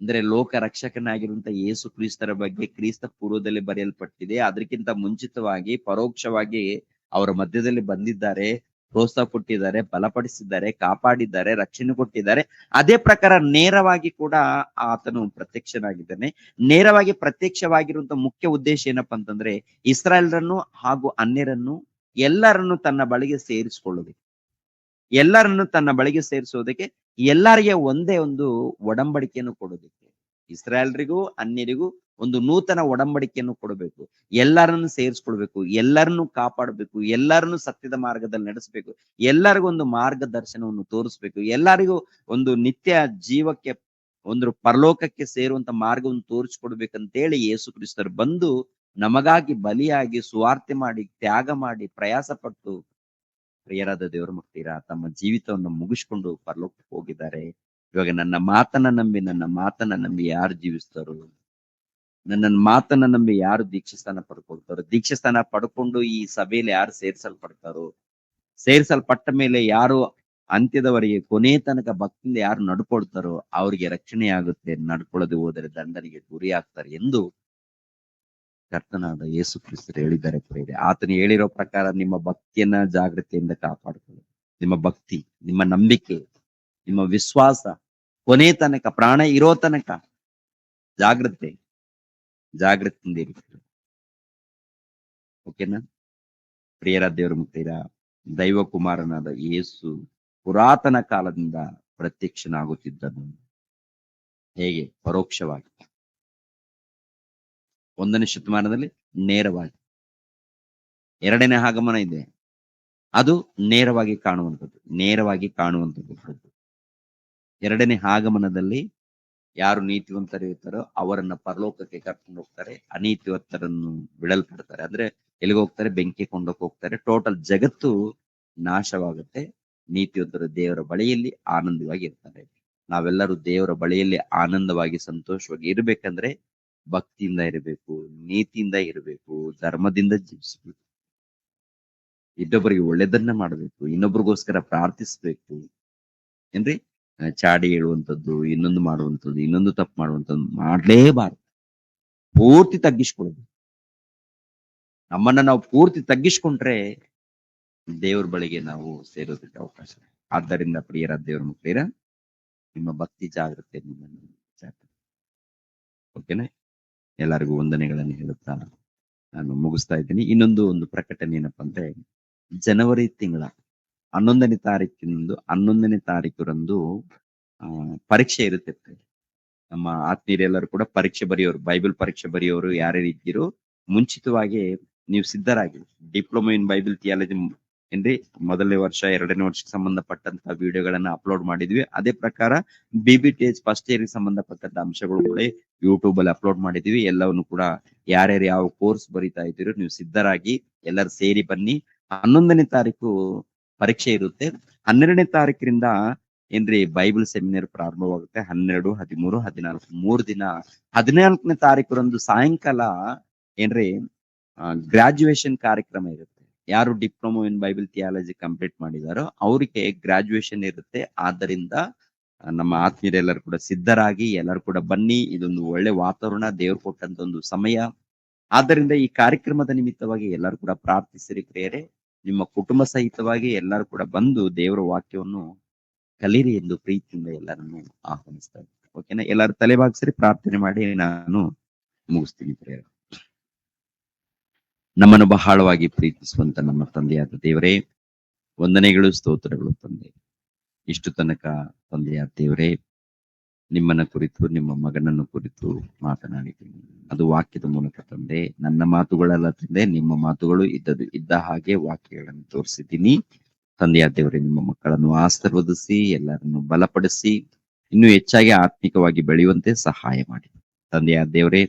ಅಂದ್ರೆ ಲೋಕ ರಕ್ಷಕನಾಗಿರುವಂತ ಯೇಸು ಕ್ರಿಸ್ತರ ಬಗ್ಗೆ ಕ್ರಿಸ್ತ ಪೂರ್ವದಲ್ಲಿ ಬರೆಯಲ್ಪಟ್ಟಿದೆ. ಅದಕ್ಕಿಂತ ಮುಂಚಿತವಾಗಿ ಪರೋಕ್ಷವಾಗಿ ಅವರ ಮಧ್ಯದಲ್ಲಿ ಬಂದಿದ್ದಾರೆ, ಪ್ರೋತ್ಸಾಹ ಕೊಟ್ಟಿದ್ದಾರೆ, ಬಲಪಡಿಸಿದ್ದಾರೆ, ಕಾಪಾಡಿದ್ದಾರೆ, ರಕ್ಷಣೆ ಕೊಟ್ಟಿದ್ದಾರೆ. ಅದೇ ಪ್ರಕಾರ ನೇರವಾಗಿ ಕೂಡ ಆತನು ಪ್ರತ್ಯಕ್ಷನಾಗಿದ್ದಾನೆ. ನೇರವಾಗಿ ಪ್ರತ್ಯಕ್ಷವಾಗಿರುವಂತ ಮುಖ್ಯ ಉದ್ದೇಶ ಏನಪ್ಪಾ ಅಂತಂದ್ರೆ ಇಸ್ರಾಯೇಲರನ್ನು ಹಾಗೂ ಅನ್ಯರನ್ನು ಎಲ್ಲರನ್ನು ತನ್ನ ಬಳಿಗೆ ಸೇರಿಸೋದಕ್ಕೆ, ಎಲ್ಲರಿಗೆ ಒಂದೇ ಒಂದು ಒಡಂಬಡಿಕೆಯನ್ನು ಕೊಡೋದಕ್ಕೆ. ಇಸ್ರಾಯೇಲ್ರಿಗೂ ಅನ್ಯರಿಗೂ ಒಂದು ನೂತನ ಒಡಂಬಡಿಕೆಯನ್ನು ಕೊಡಬೇಕು. ಎಲ್ಲರನ್ನು ಸೇರಿಸ್ಕೊಳ್ಬೇಕು, ಎಲ್ಲರನ್ನು ಕಾಪಾಡಬೇಕು, ಎಲ್ಲರನ್ನು ಸತ್ಯದ ಮಾರ್ಗದಲ್ಲಿ ನಡೆಸಬೇಕು, ಎಲ್ಲರಿಗೂ ಒಂದು ಮಾರ್ಗದರ್ಶನವನ್ನು ತೋರಿಸ್ಬೇಕು, ಎಲ್ಲರಿಗೂ ಒಂದು ನಿತ್ಯ ಜೀವಕ್ಕೆ ಒಂದು ಪರಲೋಕಕ್ಕೆ ಸೇರುವಂತ ಮಾರ್ಗವನ್ನು ತೋರಿಸ್ಕೊಡ್ಬೇಕಂತೇಳಿ ಯೇಸು ಕ್ರಿಸ್ತರು ಬಂದು ನಮಗಾಗಿ ಬಲಿಯಾಗಿ ಸುವಾರ್ತೆ ಮಾಡಿ ತ್ಯಾಗ ಮಾಡಿ ಪ್ರಯಾಸ ಪಟ್ಟು ಪ್ರಿಯರಾದ ದೇವರ ಮಕ್ಕಳಿರ ತಮ್ಮ ಜೀವಿತವನ್ನು ಮುಗಿಸ್ಕೊಂಡು ಪರಲೋಕಕ್ಕೆ ಹೋಗಿದ್ದಾರೆ. ಇವಾಗ ನನ್ನ ಮಾತನ್ನ ನಂಬಿ ಯಾರು ಜೀವಿಸ್ತಾರೋ, ನನ್ನ ಮಾತನ್ನ ನಂಬಿ ಯಾರು ದೀಕ್ಷಾಸ್ಥಾನ ಪಡ್ಕೊಳ್ತಾರೋ, ದೀಕ್ಷಾಸ್ಥಾನ ಪಡ್ಕೊಂಡು ಈ ಸಭೆಯಲ್ಲಿ ಯಾರು ಸೇರ್ಸಲ್ಪಡ್ತಾರೋ, ಸೇರ್ಸಲ್ಪಟ್ಟ ಮೇಲೆ ಯಾರು ಅಂತ್ಯದವರೆಗೆ ಕೊನೆ ತನಕ ಭಕ್ತಿಯಿಂದ ಯಾರು ನಡ್ಕೊಳ್ತಾರೋ ಅವ್ರಿಗೆ ರಕ್ಷಣೆ ಆಗುತ್ತೆ. ನಡ್ಕೊಳ್ಳದೆ ಹೋದರೆ ದಂಡನೆಗೆ ಗುರಿ ಆಗ್ತಾರೆ ಎಂದು ಕರ್ತನಾದ ಯೇಸು ಕ್ರಿಸ್ತರು ಹೇಳಿದ್ದಾರೆ. ಪ್ರಿಯರೇ, ಆತನು ಹೇಳಿರೋ ಪ್ರಕಾರ ನಿಮ್ಮ ಭಕ್ತಿಯನ್ನ ಜಾಗ್ರತೆಯಿಂದ ಕಾಪಾಡಿಕೊಳ್ಳಿ. ನಿಮ್ಮ ಭಕ್ತಿ, ನಿಮ್ಮ ನಂಬಿಕೆ, ನಿಮ್ಮ ವಿಶ್ವಾಸ ಕೊನೆ ತನಕ, ಪ್ರಾಣ ಇರೋ ತನಕ ಜಾಗ್ರತೆಯಿಂದ ಇರುತ್ತೆ. ಓಕೆನಾ? ಪ್ರಿಯರ ದೇವರ ಮುಕ್ತಿರ ದೈವ ಕುಮಾರನಾದ ಯೇಸು ಪುರಾತನ ಕಾಲದಿಂದ ಪ್ರತ್ಯಕ್ಷನಾಗುತ್ತಿದ್ದನು. ಹೇಗೆ? ಪರೋಕ್ಷವಾಗಿ. 1ನೇ ಶತಮಾನದಲ್ಲಿ ನೇರವಾಗಿ. 2ನೇ ಆಗಮನ ಇದೆ, ಅದು ನೇರವಾಗಿ ಕಾಣುವಂಥದ್ದು. 2ನೇ ಆಗಮನದಲ್ಲಿ ಯಾರು ನೀತಿವಂತರು ಇರ್ತಾರೋ ಅವರನ್ನ ಪರಲೋಕಕ್ಕೆ ಕರ್ಕೊಂಡು ಹೋಗ್ತಾರೆ, ಅನೀತಿವಂತರನ್ನು ಬಿಡಲ್ಪಡ್ತಾರೆ. ಅಂದ್ರೆ ಎಲ್ಲಿಗೆ ಹೋಗ್ತಾರೆ? ಬೆಂಕಿ ಕೊಂಡೋಗಿ ಹೋಗ್ತಾರೆ. ಟೋಟಲ್ ಜಗತ್ತು ನಾಶವಾಗುತ್ತೆ. ನೀತಿವಂತರು ದೇವರ ಬಳಿಯಲ್ಲಿ ಆನಂದವಾಗಿ ಇರ್ತಾರೆ. ನಾವೆಲ್ಲರೂ ದೇವರ ಬಳಿಯಲ್ಲಿ ಆನಂದವಾಗಿ ಸಂತೋಷವಾಗಿ ಇರ್ಬೇಕಂದ್ರೆ ಭಕ್ತಿಯಿಂದ ಇರಬೇಕು, ನೀತಿಯಿಂದ ಇರಬೇಕು, ಧರ್ಮದಿಂದ ಜೀವಿಸಬೇಕು, ಇನ್ನೊಬ್ಬರಿಗೆ ಒಳ್ಳೆದನ್ನ ಮಾಡಬೇಕು, ಇನ್ನೊಬ್ರಿಗೋಸ್ಕರ ಪ್ರಾರ್ಥಿಸ್ಬೇಕು. ಏನ್ರಿ? ಚಾಡಿ ಹೇಳುವಂಥದ್ದು, ಇನ್ನೊಂದು ಮಾಡುವಂಥದ್ದು, ಇನ್ನೊಂದು ತಪ್ಪು ಮಾಡುವಂಥದ್ದು ಮಾಡ್ಲೇಬಾರ್ದು. ಪೂರ್ತಿ ತಗ್ಗಿಸ್ಕೊಳ್ಬೇಕು. ನಮ್ಮನ್ನ ನಾವು ಪೂರ್ತಿ ತಗ್ಗಿಸ್ಕೊಂಡ್ರೆ ದೇವ್ರ ಬಳಿಗೆ ನಾವು ಸೇರೋದಕ್ಕೆ ಅವಕಾಶ. ಆದ್ದರಿಂದ ಪ್ರಿಯರ ದೇವರ ಮಕ್ಕಳಿರ, ನಿಮ್ಮ ಭಕ್ತಿ ಜಾಗ್ರತೆ ನಿಮ್ಮನ್ನು ಓಕೆನಾ? ಎಲ್ಲರಿಗೂ ವಂದನೆಗಳನ್ನು ಹೇಳುತ್ತಾ ನಾನು ಮುಗಿಸ್ತಾ ಇದ್ದೀನಿ. ಒಂದು ಪ್ರಕಟಣೆ ಏನಪ್ಪಾ ಅಂದ್ರೆ, ಜನವರಿ ತಿಂಗಳ 11ನೇ ತಾರೀಕರಂದು ಪರೀಕ್ಷೆ ಇರುತ್ತೆ. ನಮ್ಮ ಆತ್ಮೀಯರೆಲ್ಲರೂ ಕೂಡ ಪರೀಕ್ಷೆ ಬರೆಯೋರು, ಬೈಬಲ್ ಪರೀಕ್ಷೆ ಬರೆಯೋರು ಯಾರ್ಯಾರು ಇದ್ದೀರೋ ಮುಂಚಿತವಾಗಿ ನೀವು ಸಿದ್ಧರಾಗಿ. ಡಿಪ್ಲೊಮಾ ಇನ್ ಬೈಬಲ್ ಥಿಯಾಲಜಿ ಏನ್ರಿ, 1ನೇ ವರ್ಷ 2ನೇ ವರ್ಷಕ್ಕೆ ಸಂಬಂಧಪಟ್ಟಂತ ವಿಡಿಯೋಗಳನ್ನ ಅಪ್ಲೋಡ್ ಮಾಡಿದ್ವಿ. ಅದೇ ಪ್ರಕಾರ BBTH ಫಸ್ಟ್ ಇಯರ್ ಗೆ ಸಂಬಂಧಪಟ್ಟಂತ ಅಂಶಗಳು ಕೂಡ ಯೂಟ್ಯೂಬ್ ಅಲ್ಲಿ ಅಪ್ಲೋಡ್ ಮಾಡಿದ್ವಿ. ಎಲ್ಲವನ್ನು ಕೂಡ ಯಾರ್ಯಾರು ಯಾವ ಕೋರ್ಸ್ ಬರೀತಾ ಇದ್ದೀರೋ ನೀವು ಸಿದ್ಧರಾಗಿ ಎಲ್ಲರೂ ಸೇರಿ ಬನ್ನಿ. 11ನೇ ತಾರೀಕು ಪರೀಕ್ಷೆ ಇರುತ್ತೆ. 12ನೇ ತಾರೀಕಿನಿಂದ ಏನ್ರಿ ಬೈಬಲ್ ಸೆಮಿನಾರ್ ಪ್ರಾರಂಭವಾಗುತ್ತೆ. 12, 13, 14 3 ದಿನ. 14ನೇ ತಾರೀಕರಂದು ಸಾಯಂಕಾಲ ಏನ್ರಿ ಗ್ರಾಜುಯೇಷನ್ ಕಾರ್ಯಕ್ರಮ ಇರುತ್ತೆ. ಯಾರು diploma in Bible theology complete ಮಾಡಿದಾರೋ ಅವರಿಗೆ ಗ್ರಾಜುಯೇಷನ್ ಇರುತ್ತೆ. ಆದ್ದರಿಂದ ನಮ್ಮ ಆತ್ಮೀಯರೆಲ್ಲರೂ ಕೂಡ ಸಿದ್ಧರಾಗಿ ಎಲ್ಲರೂ ಕೂಡ ಬನ್ನಿ. ಇದೊಂದು ಒಳ್ಳೆ ವಾತಾವರಣ, ದೇವ್ರು ಕೊಟ್ಟಂತ ಒಂದು ಸಮಯ. ಆದ್ದರಿಂದ ಈ ಕಾರ್ಯಕ್ರಮದ ನಿಮಿತ್ತವಾಗಿ ಎಲ್ಲರೂ ಕೂಡ ಪ್ರಾರ್ಥಿಸಿರಿ ಪ್ರಿಯರೇ. ನಿಮ್ಮ ಕುಟುಂಬ ಸಹಿತವಾಗಿ ಎಲ್ಲರೂ ಕೂಡ ಬಂದು ದೇವರ ವಾಕ್ಯವನ್ನು ಕಲೀರಿ ಎಂದು ಪ್ರೀತಿಯಿಂದ ಎಲ್ಲರನ್ನು ಆಹ್ವಾನಿಸ್ತಾ ಇದ್ದೀನಿ. ಓಕೆನಾ? ಎಲ್ಲರೂ ತಲೆಬಾಗಿಸಿರಿ, ಪ್ರಾರ್ಥನೆ ಮಾಡಿ ನಾನು ಮುಗಿಸ್ತೀನಿ ಪ್ರಿಯರೇ. ನಮ್ಮನ್ನು ಬಹಳವಾಗಿ ಪ್ರೀತಿಸುವಂತ ನಮ್ಮ ತಂದೆಯಾದ ದೇವರೇ, ವಂದನೆಗಳು, ಸ್ತೋತ್ರಗಳು ತಂದೆ. ಇಷ್ಟು ತನಕ ತಂದೆಯಾದ ದೇವರೇ, ನಿಮ್ಮನ್ನ ಕುರಿತು, ನಿಮ್ಮ ಮಗನನ್ನು ಕುರಿತು ಮಾತನಾಡಿದ್ದೀನಿ. ಅದು ವಾಕ್ಯದ ಮೂಲಕ ತಂದೆ. ನನ್ನ ಮಾತುಗಳಲ್ಲ ತಂದೆ, ನಿಮ್ಮ ಮಾತುಗಳು ಇದ್ದ ಹಾಗೆ ವಾಕ್ಯಗಳನ್ನು ತೋರಿಸಿದ್ದೀನಿ ತಂದೆಯಾದ ದೇವರೇ. ನಿಮ್ಮ ಮಕ್ಕಳನ್ನು ಆಶೀರ್ವದಿಸಿ, ಎಲ್ಲರನ್ನು ಬಲಪಡಿಸಿ, ಇನ್ನೂ ಹೆಚ್ಚಾಗಿ ಆತ್ಮಿಕವಾಗಿ ಬೆಳೆಯುವಂತೆ ಸಹಾಯ ಮಾಡಿ ತಂದೆಯಾದ ದೇವರೇ.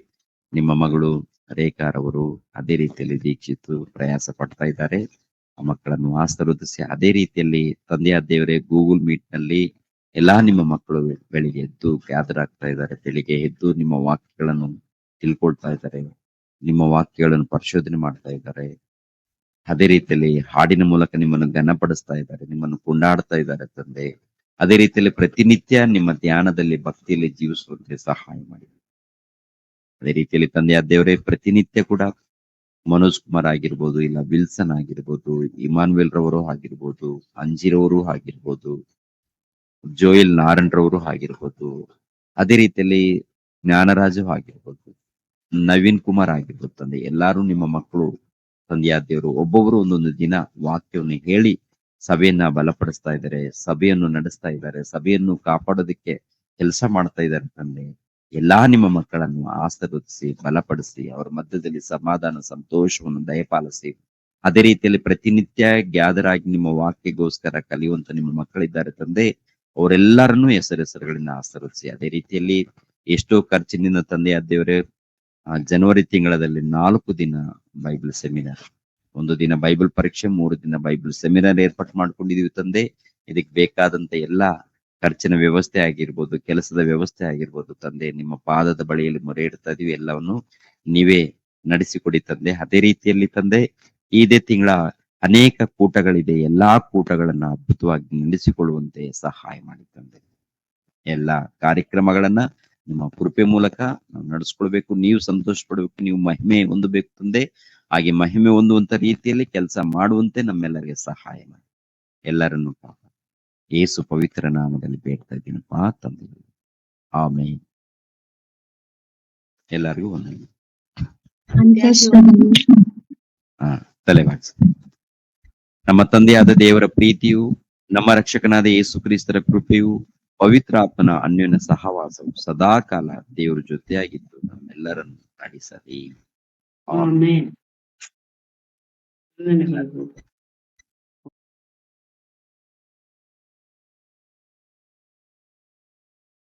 ನಿಮ್ಮ ಮಗಳು ರೇಖಾರವರು ಅದೇ ರೀತಿಯಲ್ಲಿ ದೀಕ್ಷಿತು ಪ್ರಯಾಸ ಪಡ್ತಾ ಇದ್ದಾರೆ. ಆ ಮಕ್ಕಳನ್ನು ಆಶೀರ್ವದಿಸಿ ಅದೇ ರೀತಿಯಲ್ಲಿ ತಂದೆಯಾದ ದೇವರೇ, ಗೂಗಲ್ ಮೀಟ್ ನಲ್ಲಿ ಎಲ್ಲಾ ನಿಮ್ಮ ಮಕ್ಕಳು ಬೆಳಿಗ್ಗೆ ಎದ್ದು ಗ್ಯಾದರ್ ಆಗ್ತಾ ಇದ್ದಾರೆ. ಬೆಳಿಗ್ಗೆ ಎದ್ದು ನಿಮ್ಮ ವಾಕ್ಯಗಳನ್ನು ತಿಳ್ಕೊಳ್ತಾ ಇದ್ದಾರೆ, ನಿಮ್ಮ ವಾಕ್ಯಗಳನ್ನು ಪರಿಶೋಧನೆ ಮಾಡ್ತಾ ಇದ್ದಾರೆ. ಅದೇ ರೀತಿಯಲ್ಲಿ ಹಾಡಿನ ಮೂಲಕ ನಿಮ್ಮನ್ನು ಘನಪಡಿಸ್ತಾ ಇದ್ದಾರೆ, ನಿಮ್ಮನ್ನು ಕೊಂಡಾಡ್ತಾ ಇದ್ದಾರೆ ತಂದೆ. ಅದೇ ರೀತಿಯಲ್ಲಿ ಪ್ರತಿನಿತ್ಯ ನಿಮ್ಮ ಧ್ಯಾನದಲ್ಲಿ ಭಕ್ತಿಯಲ್ಲಿ ಜೀವಿಸುವಂತೆ ಸಹಾಯ ಮಾಡಿ. ಅದೇ ರೀತಿಯಲ್ಲಿ ತಂದೆಯಾದ ದೇವರೇ, ಪ್ರತಿನಿತ್ಯ ಕೂಡ ಮನೋಜ್ ಕುಮಾರ್ ಆಗಿರ್ಬೋದು, ಇಲ್ಲ ವಿಲ್ಸನ್ ಆಗಿರ್ಬೋದು, ಇಮಾನ್ವೆಲ್ ರವರು ಆಗಿರ್ಬೋದು, ಅಂಜಿರವರು ಆಗಿರ್ಬೋದು, ಜೋಯಲ್ ನಾರಾಯಣ್ ರವರು ಆಗಿರ್ಬೋದು, ಅದೇ ರೀತಿಯಲ್ಲಿ ಜ್ಞಾನರಾಜು ಆಗಿರ್ಬೋದು, ನವೀನ್ ಕುಮಾರ್ ಆಗಿರ್ಬೋದು ತಂದೆ. ಎಲ್ಲಾರು ನಿಮ್ಮ ಮಕ್ಕಳು ತಂದೆಯಾದ ದೇವರು ಒಬ್ಬೊಬ್ರು ಒಂದೊಂದು ದಿನ ವಾಕ್ಯವನ್ನು ಹೇಳಿ ಸಭೆಯನ್ನ ಬಲಪಡಿಸ್ತಾ ಇದ್ದಾರೆ, ಸಭೆಯನ್ನು ನಡೆಸ್ತಾ ಇದ್ದಾರೆ, ಸಭೆಯನ್ನು ಕಾಪಾಡೋದಕ್ಕೆ ಕೆಲಸ ಮಾಡ್ತಾ ಇದ್ದಾರೆ ತಂದೆ. ಎಲ್ಲಾ ನಿಮ್ಮ ಮಕ್ಕಳನ್ನು ಆಶೀರ್ವದಿಸಿ ಬಲಪಡಿಸಿ ಅವರ ಮಧ್ಯದಲ್ಲಿ ಸಮಾಧಾನ ಸಂತೋಷವನ್ನು ದಯಪಾಲಿಸಿ. ಅದೇ ರೀತಿಯಲ್ಲಿ ಪ್ರತಿನಿತ್ಯ ಗ್ಯಾದರ್ ಆಗಿ ನಿಮ್ಮ ವಾಕ್ಯಗೋಸ್ಕರ ಕಲಿಯುವಂತ ನಿಮ್ಮ ಮಕ್ಕಳಿದ್ದಾರೆ ತಂದೆ, ಅವರೆಲ್ಲರನ್ನೂ ಹೆಸರುಗಳಿಂದ ಆಶೀರ್ವದಿಸಿ. ಅದೇ ರೀತಿಯಲ್ಲಿ ಎಷ್ಟೋ ಖರ್ಚಿನಿಂದ ತಂದೆಯ ದೇವರೇ ಜನವರಿ ತಿಂಗಳಲ್ಲಿ 4 ದಿನ ಬೈಬಲ್ ಸೆಮಿನಾರ್, 1 ದಿನ ಬೈಬಲ್ ಪರೀಕ್ಷೆ, 3 ದಿನ ಬೈಬಲ್ ಸೆಮಿನಾರ್ ಏರ್ಪಾಟ್ ಮಾಡ್ಕೊಂಡಿದೀವಿ ತಂದೆ. ಇದಕ್ಕೆ ಬೇಕಾದಂತ ಎಲ್ಲಾ ಖರ್ಚಿನ ವ್ಯವಸ್ಥೆ ಆಗಿರ್ಬೋದು, ಕೆಲಸದ ವ್ಯವಸ್ಥೆ ಆಗಿರ್ಬೋದು ತಂದೆ, ನಿಮ್ಮ ಪಾದದ ಬಳಿಯಲ್ಲಿ ಮೊರೆ ಇಡ್ತಾ ಇದೀವಿ. ಎಲ್ಲವನ್ನು ನೀವೇ ನಡೆಸಿಕೊಡಿ ತಂದೆ. ಅದೇ ರೀತಿಯಲ್ಲಿ ತಂದೆ, ಇದೇ ತಿಂಗಳ ಅನೇಕ ಕೂಟಗಳಿದೆ, ಎಲ್ಲಾ ಕೂಟಗಳನ್ನ ಅದ್ಭುತವಾಗಿ ನಡೆಸಿಕೊಳ್ಳುವಂತೆ ಸಹಾಯ ಮಾಡಿ ತಂದೆ. ಎಲ್ಲಾ ಕಾರ್ಯಕ್ರಮಗಳನ್ನ ನಿಮ್ಮ ಕೃಪೆ ಮೂಲಕ ನಾವು ನಡೆಸ್ಕೊಳ್ಬೇಕು. ನೀವು ಸಂತೋಷ ಪಡಬೇಕು, ನೀವು ಮಹಿಮೆ ಹೊಂದಬೇಕು ತಂದೆ. ಹಾಗೆ ಮಹಿಮೆ ಹೊಂದುವಂತ ರೀತಿಯಲ್ಲಿ ಕೆಲಸ ಮಾಡುವಂತೆ ನಮ್ಮೆಲ್ಲರಿಗೆ ಸಹಾಯ ಮಾಡಿ. ಎಲ್ಲರನ್ನು ಪಾಪ ಯೇಸು ಪವಿತ್ರ ನಾಮದಲ್ಲಿ ಬೇಡ್ತಾ ಇದ್ದೀನಪ್ಪ ತಂದೆ, ಆಮೇನ್. ಎಲ್ಲರಿಗೂ ಒಂದೊಂದು ತಲೆಬಾಗಿಸಿ. ನಮ್ಮ ತಂದೆಯಾದ ದೇವರ ಪ್ರೀತಿಯು, ನಮ್ಮ ರಕ್ಷಕನಾದ ಯೇಸು ಕ್ರಿಸ್ತರ ಕೃಪೆಯು, ಪವಿತ್ರ ಆತ್ಮನ ಅನ್ಯೋನ್ಯ ಸಹವಾಸವು ಸದಾ ಕಾಲ ದೇವರ ಜೊತೆಯಾಗಿದ್ದು ನಮ್ಮೆಲ್ಲರನ್ನು ನಡೆಸಲಿ. ಆಮೆನ್. ವಂದನೆಗಳು.